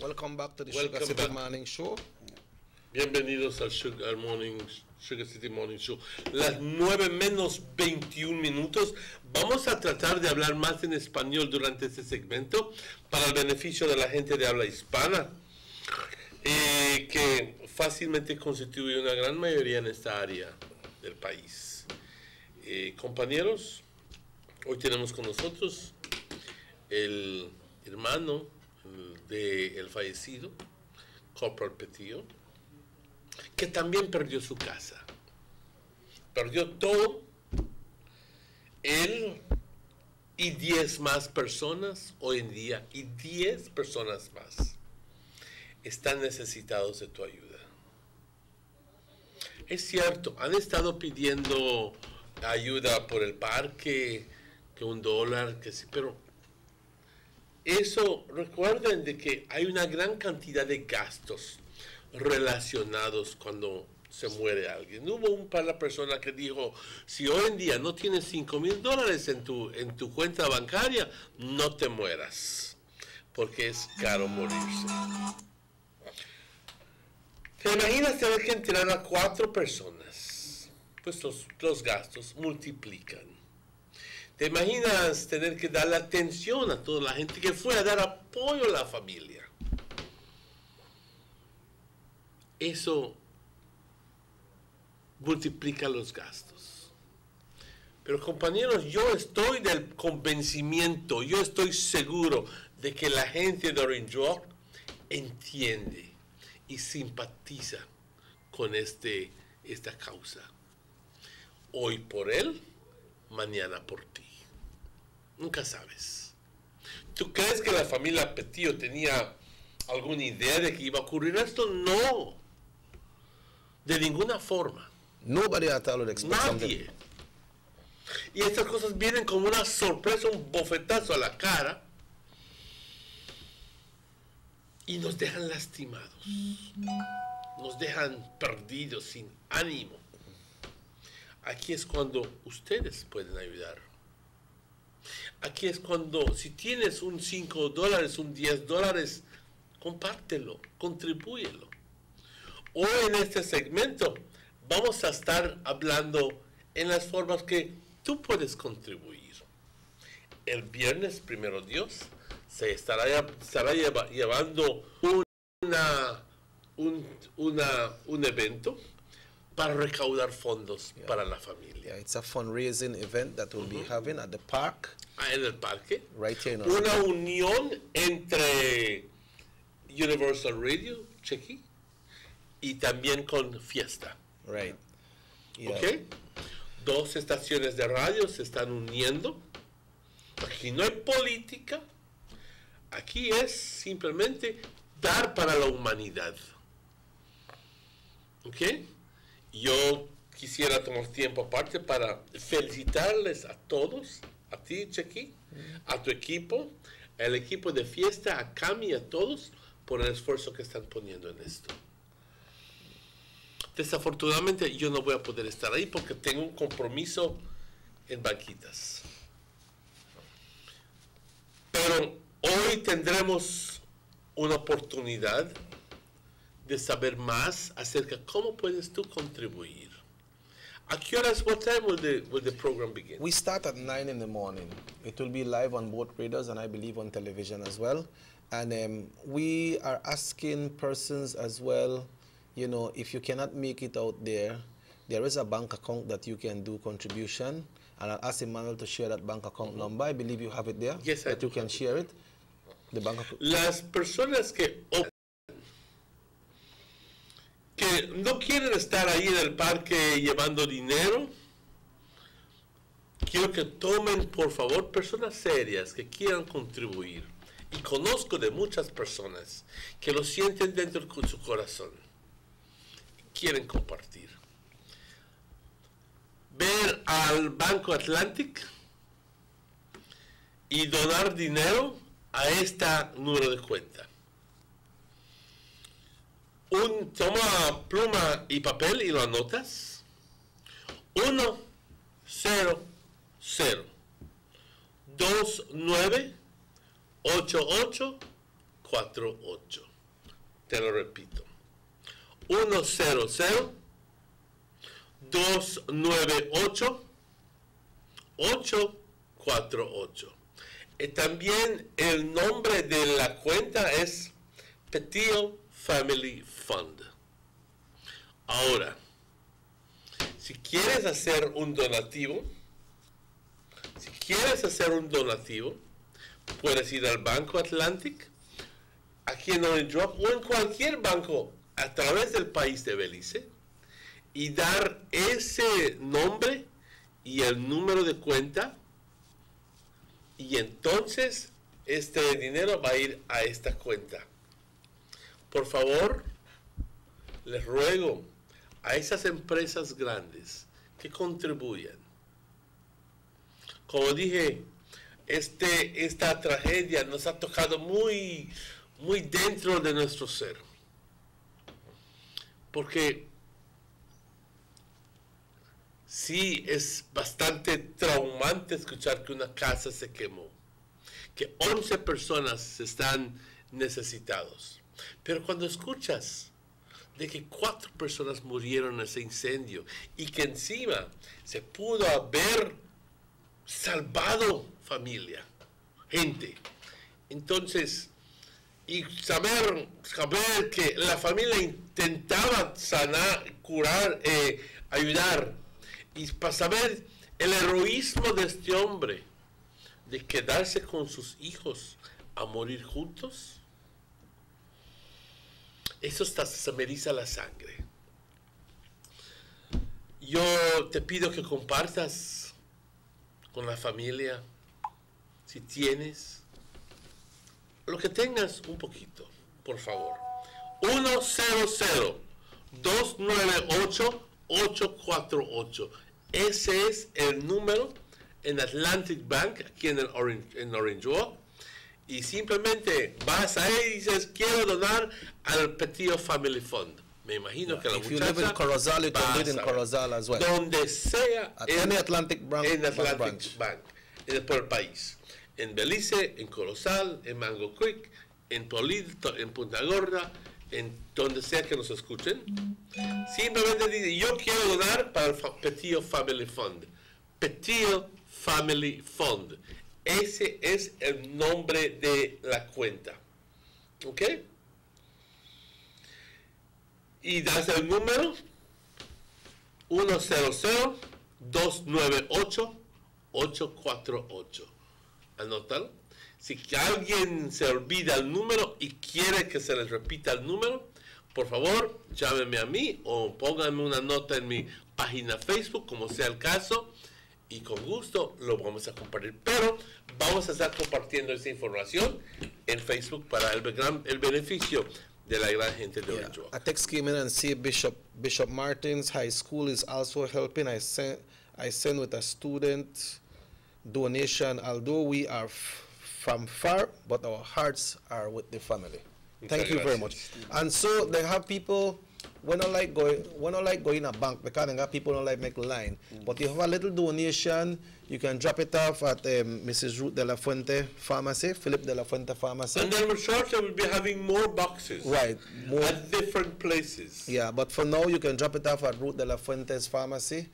Welcome back to the Sugar City Morning Show.
Bienvenidos al Sugar City Morning Show. Las 9 menos 21 minutos. Vamos a tratar de hablar más en español durante este segmento para el beneficio de la gente de habla hispana, que fácilmente constituye una gran mayoría en esta área del país. Compañeros, hoy tenemos con nosotros el hermano del fallecido Corporal Petillo, que también perdió su casa. Perdió todo. Él y 10 más personas hoy en día, y 10 personas más, están necesitados de tu ayuda. Es cierto, han estado pidiendo ayuda por el parque, que $1, que sí, pero eso, recuerden de que hay una gran cantidad de gastos relacionados cuando se muere alguien. Hubo un par de personas que dijo, si hoy en día no tienes $5,000 en tu cuenta bancaria, no te mueras, porque es caro morirse. ¿Te imaginas tener que enterrar a 4 personas? Pues los gastos multiplican. ¿Te imaginas tener que darle atención a toda la gente que fue a dar apoyo a la familia? Eso multiplica los gastos. Pero compañeros, yo estoy del convencimiento, yo estoy seguro de que la gente de Orange Walk entiende y simpatiza con esta causa. Hoy por él, mañana por ti. Nunca sabes. ¿Tú crees que la familia Petillo tenía alguna idea de que iba a ocurrir esto? No. De ninguna forma.
Nobody at all would expect
Nadie. Y estas cosas vienen como una sorpresa, un bofetazo a la cara, y nos dejan lastimados, nos dejan perdidos, sin ánimo. Aquí es cuando ustedes pueden ayudar. Aquí es cuando, si tienes un $5, un $10, compártelo, contribúyelo. Hoy en este segmento vamos a estar hablando en las formas que tú puedes contribuir. El viernes, primero Dios, se estará llevando un evento para recaudar fondos para la familia.
Yeah, it's a fundraising event that we'll be having at the park.
En el parque.
Right here in
Una unión entre Universal Radio, Chequi, y también con Fiesta.
Right. Yeah.
¿Ok? 2 estaciones de radio se están uniendo. Aquí no hay política. Aquí es simplemente dar para la humanidad. ¿Ok? Yo quisiera tomar tiempo aparte para felicitarles a todos, a ti, Chequi, a tu equipo, al equipo de Fiesta, a Cami y a todos, por el esfuerzo que están poniendo en esto. Desafortunadamente yo no voy a poder estar ahí porque tengo un compromiso en Banquitas. Pero hoy tendremos una oportunidad de saber más acerca de cómo puedes tú contribuir. ¿A qué horas, what time will the program begin?
We start at 9 in the morning. It will be live on both radios and I believe on television as well. And we are asking persons as well, you know, if you cannot make it out there, there is a bank account that you can do contribution. And I'll ask Emmanuel to share that bank account number. I believe you have it there.
Yes,
that you can share it. The bank account.
Las personas que no quieren estar ahí en el parque llevando dinero, quiero que tomen, por favor, personas serias que quieran contribuir. Y conozco de muchas personas que lo sienten dentro de su corazón. Quieren compartir. Ver al Banco Atlantic y donar dinero a este número de cuenta. Toma pluma y papel y lo anotas. 1 0 0 2 9 8 8 4 8. Te lo repito. 1 0 0 2 9 8 8 4 8. También el nombre de la cuenta es Petillo Family Fund. Ahora, si quieres hacer un donativo, puedes ir al Banco Atlantic. aquí en Orange Rock o en cualquier banco a través del país de Belice y dar ese nombre y el número de cuenta, y entonces este dinero va a ir a esta cuenta. Por favor, les ruego a esas empresas grandes que contribuyan. Como dije, esta tragedia nos ha tocado muy dentro de nuestro ser. Porque sí es bastante traumante escuchar que una casa se quemó, que 11 personas están necesitados. Pero cuando escuchas de que 4 personas murieron en ese incendio y que encima se pudo haber salvado familia, gente, entonces, y saber que la familia intentaba sanar, curar, ayudar, y para saber el heroísmo de este hombre de quedarse con sus hijos a morir juntos, eso se me eriza la sangre. Yo te pido que compartas con la familia, si tienes, lo que tengas un poquito, por favor. 100-298-848. Ese es el número en Atlantic Bank, aquí en Orange Walk. Y simplemente vas ahí y dices, quiero donar al Petillo Family Fund. Me imagino que la
If you live in Corozal, you can do it in Corozal as well.
Donde sea.
En Atlantic Bank.
En Atlantic Bank. Por el país. En Belice, en Corozal, en Mango Creek, en Polito, en Punta Gorda, en donde sea que nos escuchen. Simplemente dice, yo quiero donar para el Petillo Family Fund. Petillo Family Fund. Ese es el nombre de la cuenta. ¿Ok? Y das el número 100-298-848. Anótalo. Si alguien se olvida el número y quiere que se les repita el número, por favor, llámenme a mí o pónganme una nota en mi página Facebook, como sea el caso, y con gusto lo vamos a compartir. Pero vamos a estar compartiendo esa información en Facebook para el beneficio de la gran gente de Orange Walk.
A text came in and said Bishop Martin's High School is also helping. I sent with a student donation, although we are from far, but our hearts are with the family. Thank you very much. And so they have people, we don't like going a bank because they have people don't like make line. But if you have a little donation, you can drop it off at Mrs. Ruth de la Fuente Pharmacy, Philip de la Fuente Pharmacy.
And then we're sure that we'll be having more boxes.
Right. More
at different places.
Yeah, but for now you can drop it off at Ruth de la Fuente's Pharmacy,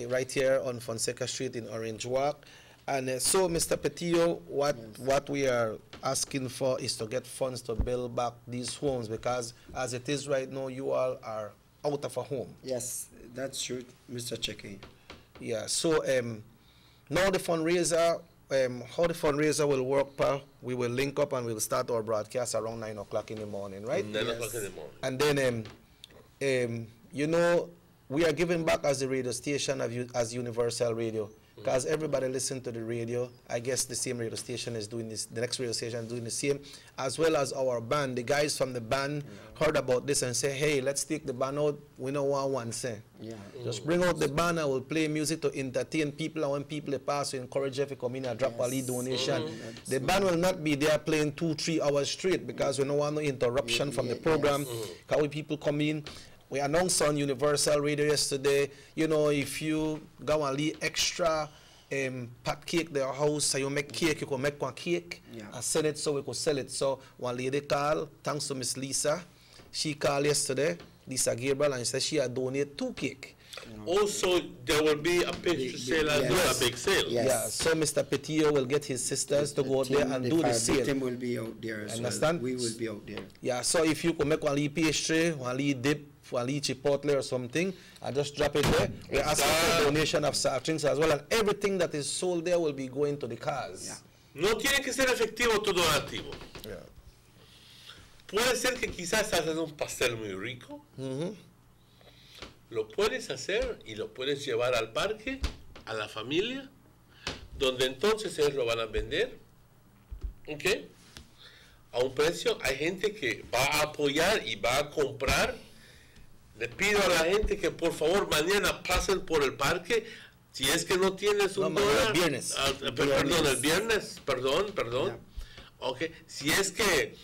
right here on Fonseca Street in Orange Walk. And so, Mr. Petillo, what we are asking for is to get funds to build back these homes, because as it is right now, you all are out of a home.
Yes, that's true, Mr. Cheke.
Yeah, so now the fundraiser, how the fundraiser will work, Pa, we will link up and we'll start our broadcast around 9 o'clock in the morning, right?
9 o'clock in the morning.
And then, you know, we are giving back as a radio station, as Universal Radio. Because everybody listen to the radio. I guess the same radio station is doing this, the next radio station is doing the same, as well as our band. The guys from the band heard about this and say, hey, let's take the band out. We don't want one say.
Yeah.
Just bring out the band and we'll play music to entertain people, and when people pass, we encourage them to come in and drop a lead donation. The band will not be there playing 2-3 hours straight, because we don't want no interruption from the program. Because when people come in, we announced on Universal Radio yesterday, you know, if you go and leave extra pat cake at their house, so you make cake, you can make one cake and send it so we could sell it. So one lady called, thanks to Miss Lisa, she called yesterday, Lisa Gabriel, and she said she had donated 2 cakes.
Also, there will be a picture sale as well, a big sale.
Yes. Yeah, so Mr. Petillo will get his sisters to go out there and do the sale.
The team will be out there as
Understand?
well. We will be out there.
Yeah, so if you could make one little pastry, one little dip, one little chipotle or something, and just drop it there. We're asking for a donation of soft drinks as well, and everything that is sold there will be going to the cars.
No tiene que ser efectivo tu donativo. Puede ser que quizás haces un pastel muy rico. Lo puedes hacer y lo puedes llevar al parque, a la familia, donde entonces ellos lo van a vender, ¿ok? A un precio. Hay gente que va a apoyar y va a comprar. Le pido a la gente que por favor mañana pasen por el parque. Si es que no tienes un dólar.
El viernes.
Perdón, el viernes. Perdón.
Yeah.
Ok. Si es que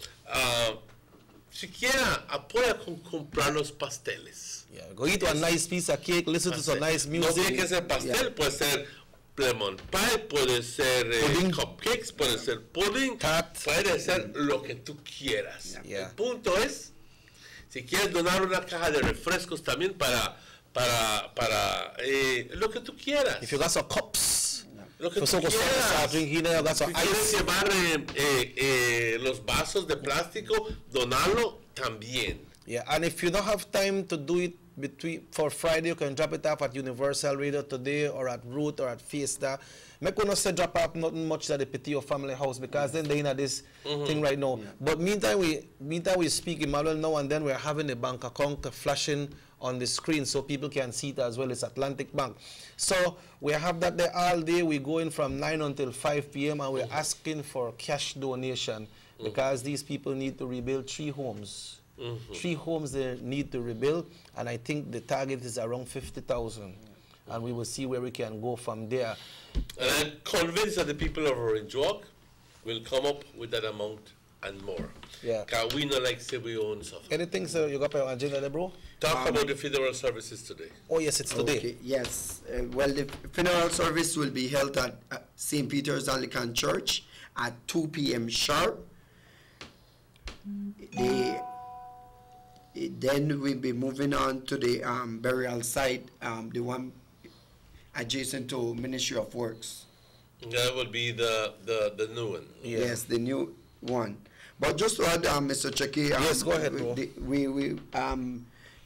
siquiera apoya con comprar los pasteles.
Yeah, go eat a nice piece of cake, listen to some nice music.
No tiene que ser pastel, puede ser lemon pie, puede ser cupcakes, puede ser pudding, puede ser lo que tú quieras. El punto es, si quieres donar una caja de refrescos también para lo que tú quieras.
If you got some cups,
lo que tú quieras. Si quieres llevar los vasos de plástico, donarlo también.
Yeah, and if you don't have time to do it for Friday, you can drop it off at Universal Radio today, or at Root, or at Fiesta. Make no say drop off nothing much at the Petio family house, because then they're in this thing right now. But meantime we speak Emmanuel now and then. We're having the bank account flashing on the screen so people can see it as well. It's Atlantic Bank. So we have that there all day. We're going from 9 until 5 p.m. and we're asking for cash donation because these people need to rebuild 3 homes. 3 homes they need to rebuild, and I think the target is around 50,000, and we will see where we can go from there.
And I'm convinced that the people of Orange Walk will come up with that amount and more.
Yeah.
Because we not like say we own something.
Anything, sir, you got on agenda, bro?
Talk about the funeral services today.
Oh, yes, it's today.
Okay, yes. Well, the funeral service will be held at St. Peter's Anglican Church at 2 p.m. sharp. Then we'll be moving on to the burial site, the one adjacent to Ministry of Works.
That will be the new one.
Yeah. Yes, the new one. But just to add, Mr. Cheki,
yes, go ahead, bro.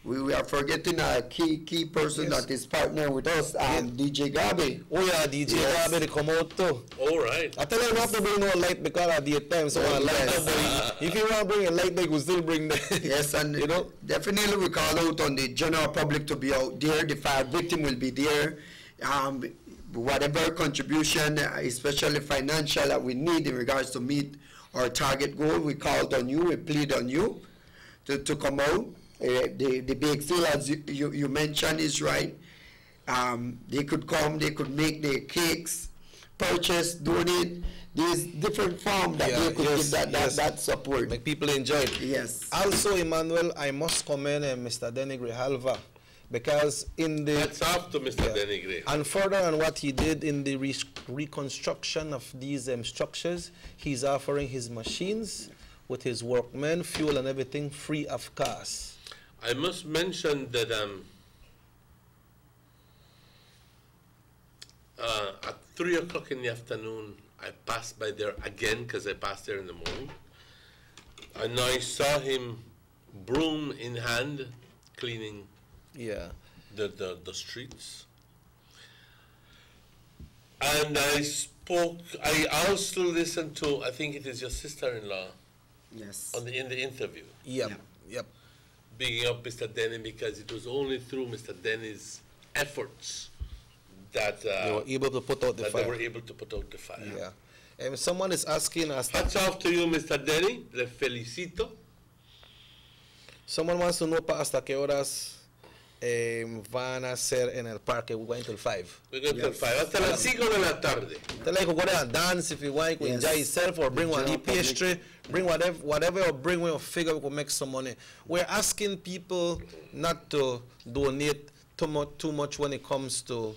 We are forgetting a key person that is partner with us, DJ Gabi.
Oh yeah, DJ Gabi, they come out too.
All right.
I tell you, not to bring no light because at the time, so I light up. If you want to bring a light, they will still bring the.
Yes, and you know, definitely we call out on the general public to be out there. The fire victim will be there. Whatever contribution, especially financial, that we need in regards to meet our target goal, we called on you, we plead on you to come out. The bake sale, as you mentioned, is right. They could come, they could make the cakes, purchase, donate. There's different forms that they could give that support.
Make people enjoy it.
Yes.
Also, Emmanuel, I must commend Mr. Denny Grijalva, because in the...
That's up to Mr. Denny Grijalva.
And further on what he did in the reconstruction of these structures, he's offering his machines with his workmen, fuel and everything free of cost.
I must mention that at 3 o'clock in the afternoon, I passed by there again because I passed there in the morning. And I saw him broom in hand cleaning the streets. And I also listened to, I think it is your sister-in-law.
Yes.
In the interview.
Yep.
Bigging up Mr. Denny because it was only through Mr. Denny's efforts that
they were able to put out the fire.
They were able to put out the fire.
Yeah. Someone is asking us.
Hats off to you, Mr. Denny. Le felicito.
Someone wants to know hasta qué horas van a ser en el parque. We're going till 5.
We're going till 5. Hasta las 5 de la tarde.
Tell you go there and dance if you want. Enjoy yourself or bring one pastry. Bring whatever or bring when you figure we can make some money. We're asking people not to donate too much when it comes to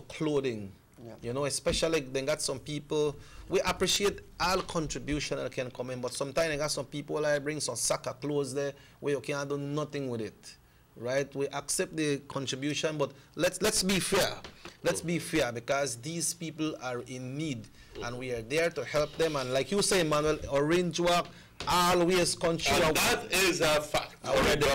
clothing. You know, especially they got some people. We appreciate all contribution that can come in, but sometimes they got some people that bring some sack of clothes there where you can't do nothing with it. Right? We accept the contribution, but let's be fair. Let's be fair because these people are in need. And we are there to help them. And like you say, Emmanuel, Orange Walk always contribute.
And that is a fact.
Orange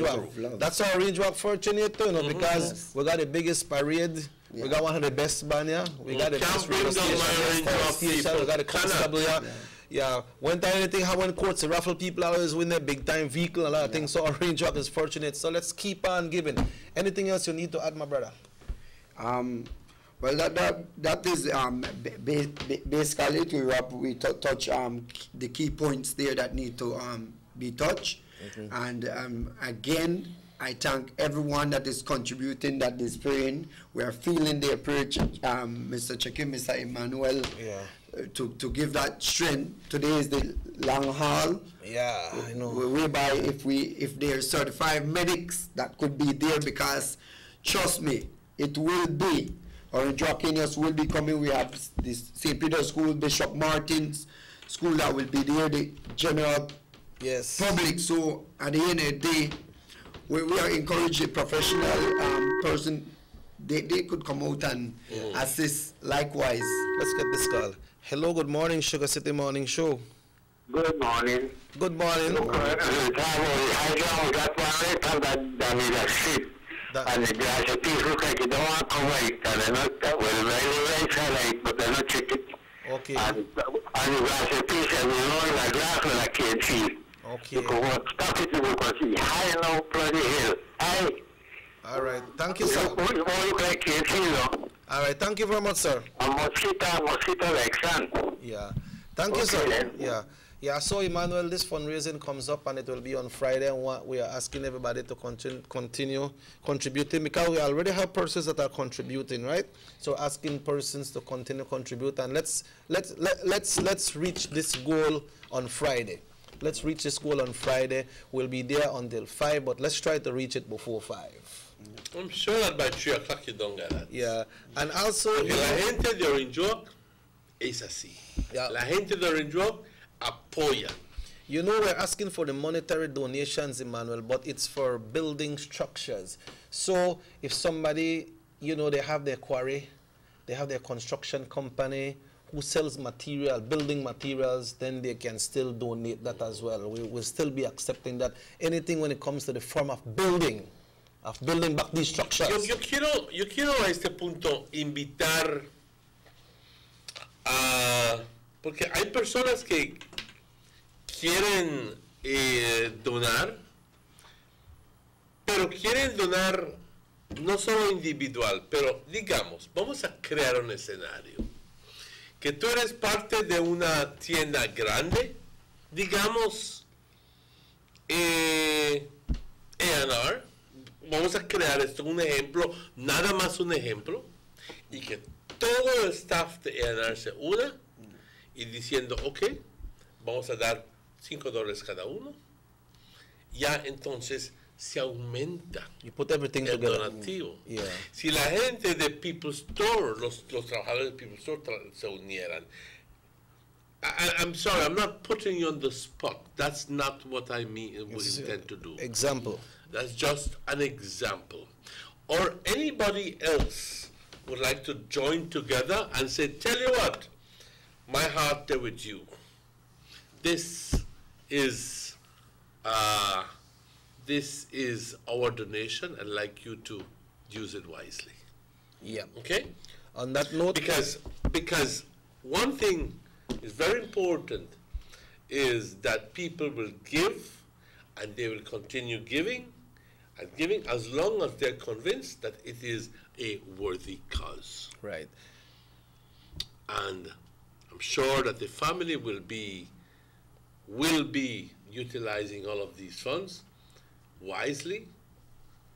Walk. That's our Orange Walk fortunate too, you know, because we got the biggest parade. We got one of the best banner. We got the best radio station. We got the constable. Yeah, when time anything happen in courts, the raffle people always win their big time vehicle, a lot of things. So Orange Rock is fortunate. So let's keep on giving. Anything else you need to add, my brother?
Well, that is basically to wrap. We touch the key points there that need to be touched. And again, I thank everyone that is contributing, that is praying. We are feeling the approach, Mr. Cheke, Mr. Emmanuel, to give that strength. Today is the long haul.
Yeah, I know.
Whereby if there are certified medics that could be there, because trust me, it will be. Orange Rock Kenyans will be coming. We have this St. Peter's School, Bishop Martin's School that will be there, the general public. So at the end of the day, we are encouraging professional person. They could come out and assist likewise.
Let's get this call. Hello, good morning, Sugar City Morning Show.
Good morning.
Good morning.
And the grass of peace look like you don't want to wait, and they're not that well, very highlight, but they're not chicken.
Okay.
And the grass of peace, and you know, like grass when I can't see.
Okay.
You can walk, stop it, you can see high now, bloody hill. High.
All right, thank you, sir.
You look like can't see, though.
All right, thank you very much, sir.
A mosquito like sun.
Yeah. Thank you, sir. Then. Yeah. Yeah, so Emmanuel, this fundraising comes up and it will be on Friday, and we are asking everybody to continue contributing, because we already have persons that are contributing, right? So asking persons to continue contribute, and let's reach this goal on Friday. Let's reach this goal on Friday. We'll be there until 5, but let's try to reach it before 5.
I'm sure that by 3 o'clock you don't get that.
Yeah, and also...
La gente de Orange Rock es así.
Yeah.
La gente de Orange Rock apoya.
You know, we're asking for the monetary donations, Emmanuel, but it's for building structures. So if somebody, you know, they have their quarry, they have their construction company who sells material, building materials, then they can still donate that as well. We will still be accepting that. Anything when it comes to the form of building back these structures.
Yo quiero a este punto invitar a... Porque hay personas que quieren donar, pero quieren donar no solo individual, pero digamos, vamos a crear un escenario. Que tú eres parte de una tienda grande, digamos, A&R, vamos a crear esto, un ejemplo, nada más un ejemplo, y que todo el staff de A&R se una, y diciendo, ok, vamos a dar $5 cada uno, ya entonces se aumenta el donativo.
Yeah.
Si la gente de People's Store, los trabajadores de People's Store se unieran, I'm sorry, I'm not putting you on the spot. That's not what I mean, we intend to do.
Example.
That's just an example. Or anybody else would like to join together and say, tell you what, my heart there with you. This is our donation. I'd like you to use it wisely.
Yeah.
Okay?
On that note,
because one thing is very important is that people will give, and they will continue giving and giving as long as they're convinced that it is a worthy cause.
Right.
And I'm sure that the family will be utilizing all of these funds wisely.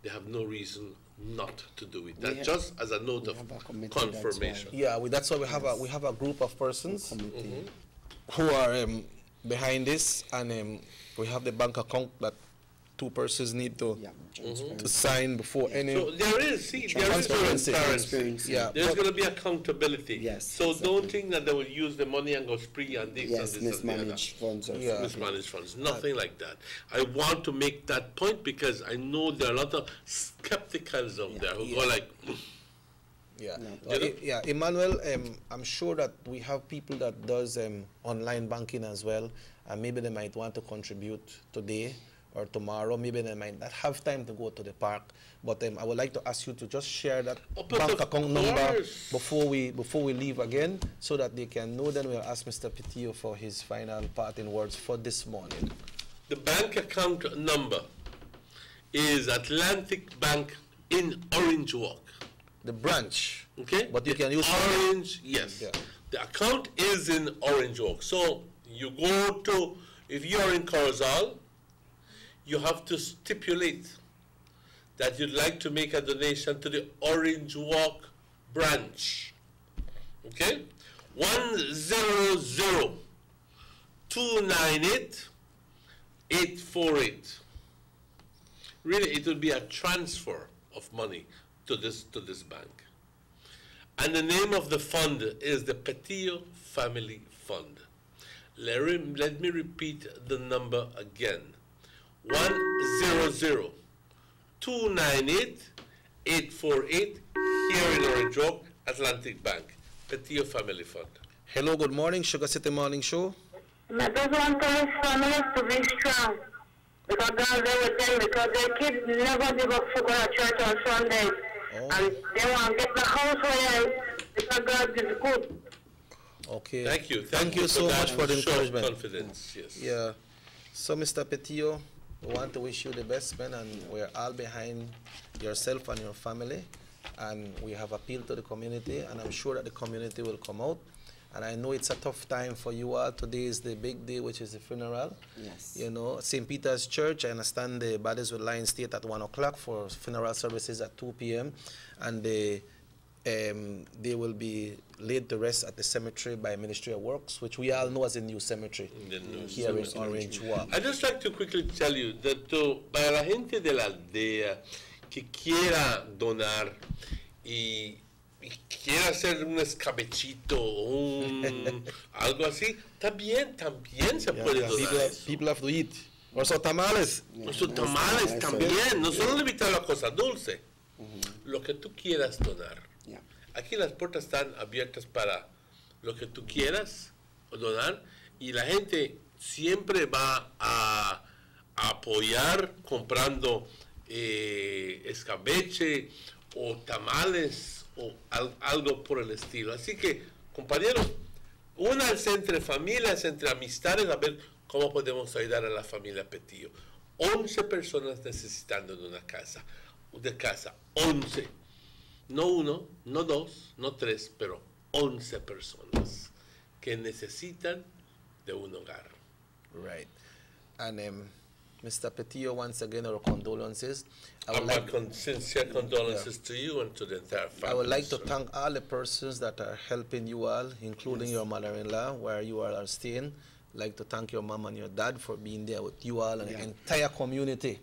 They have no reason not to do it. That's just as a note of confirmation.
Yeah, that's why we have a group of persons who are behind this, and we have the bank account that 2 persons need to sign before any.
So there is transparency.
Yeah,
there's going to be accountability.
Yes.
So don't think that they will use the money and go spree on this and this
mismanaged funds.
Mismanaged funds. Nothing like that. I want to make that point because I know there are a lot of skepticals out there who go like.
Yeah, Emmanuel, I'm sure that we have people that does online banking as well, and maybe they might want to contribute today or tomorrow, maybe they might not have time to go to the park. But I would like to ask you to just share that bank account number before we leave again, so that they can know. Then we'll ask Mr. Petillo for his final parting words for this morning.
The bank account number is Atlantic Bank in Orange Walk.
The branch.
Okay.
But you can use
Orange. Yes. Yeah. The account is in Orange Walk. So you go to, if you are in Corozal, you have to stipulate that you'd like to make a donation to the Orange Walk branch. Okay? 100-298-848. Really, it will be a transfer of money to this bank. And the name of the fund is the Petillo Family Fund. Let me repeat the number again. 100-298-848 here in Orange Walk, Atlantic Bank, Petillo Family Fund.
Hello, good morning, Sugar City Morning Show.
I just want to his families to be strong, because God is with them, because their kids never give up to go to church on Sunday. And they want to get the house where because God is good.
Okay.
Thank you.
Thank you so much for the encouragement.
Confidence, yes.
Yeah. So, Mr. Petillo, we want to wish you the best, man, and we're all behind yourself and your family. And we have appealed to the community, and I'm sure that the community will come out. And I know it's a tough time for you all. Today is the big day, which is the funeral.
Yes.
You know, St. Peter's Church, I understand the bodies will lie in state at 1 o'clock for funeral services at 2 p.m. And they will be laid to rest at the cemetery by Ministry of Works, which we all know as a new cemetery here in Orange Walk.
I'd just like to quickly tell you that para la gente de la aldea que quiera donar y quiera hacer un escabechito o algo así, también se puede donar.
People have to eat. Also tamales.
Also tamales también. No solo limitar la cosa dulce. Lo que tú quieras donar. Aquí las puertas están abiertas para lo que tú quieras donar y la gente siempre va a apoyar comprando escabeche o tamales o algo por el estilo. Así que, compañeros, únanse entre familias, entre amistades, a ver cómo podemos ayudar a la familia Petillo. 11 personas necesitando de una casa, 11. No 1, no 2, no 3, pero 11 personas que necesitan de un hogar.
Right. And Mr. Petillo, once again, our condolences.
Sincere condolences to you and to the entire family.
I would like to thank all the persons that are helping you all, including your mother-in-law, where you all are staying. I'd like to thank your mom and your dad for being there with you all and the entire community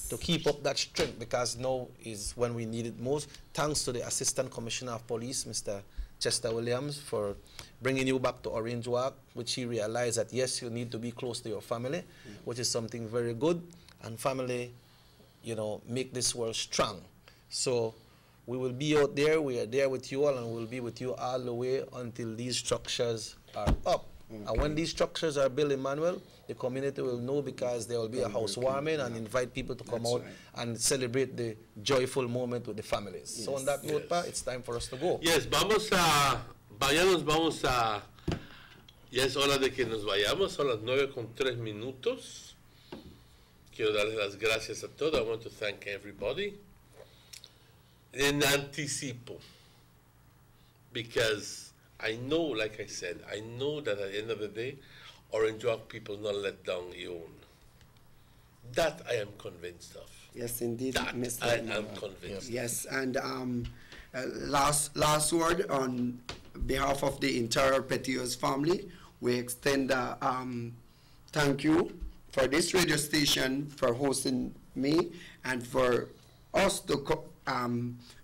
to keep up that strength, because now is when we need it most. Thanks to the Assistant Commissioner of Police, Mr. Chester Williams, for bringing you back to Orange Walk, which he realized that, yes, you need to be close to your family, which is something very good. And family, you know, make this world strong. So we will be out there. We are there with you all, and we'll be with you all the way until these structures are up. And when these structures are built, Emmanuel, the community will know, because there will be a housewarming and invite people to come out and celebrate the joyful moment with the families. So on that note, Pa, it's time for us to go.
Yes, vamos a ya es hora de que nos vayamos, son las 9:03. Quiero darles las gracias a todos. I want to thank everybody. En anticipo, because I know, like I said, I know that at the end of the day, Orange Walk people not let down Ion. That I am convinced of.
Yes, indeed, Mr.
I am convinced.
Yes, and last word on behalf of the entire Petillo's family, we extend thank you for this radio station for hosting me and for us to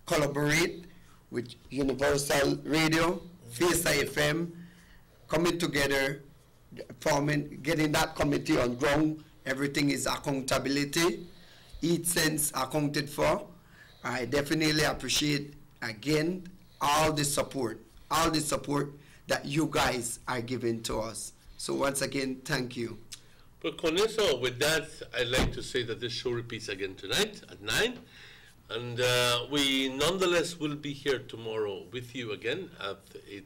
collaborate with Universal Radio, Fiesta FM, coming together, getting that committee on ground. Everything is accountability. Each cent accounted for. I definitely appreciate, again, all the support that you guys are giving to us. So once again, thank you.
Pues con eso, with that, I'd like to say that this show repeats again tonight at 9. And we nonetheless will be here tomorrow with you again at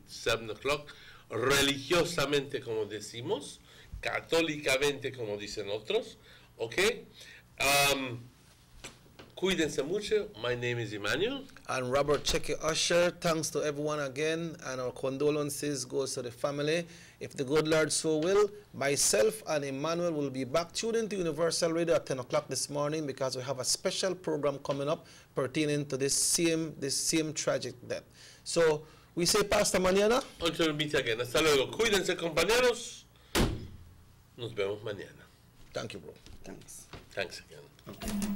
7 o'clock, religiosamente como decimos, católicamente como dicen otros, okay? Cuídense mucho. My name is Emmanuel.
And Robert Checky Usher. Thanks to everyone again, and our condolences goes to the family. If the good Lord so will, myself and Emmanuel will be back. Tune into Universal Radio at 10 o'clock this morning because we have a special program coming up pertaining to this same tragic death. So we say Pastor mañana.
Until we meet again. Hasta luego. Cuídense, compañeros. Nos vemos mañana.
Thank you, bro.
Thanks.
Thanks again.
Okay.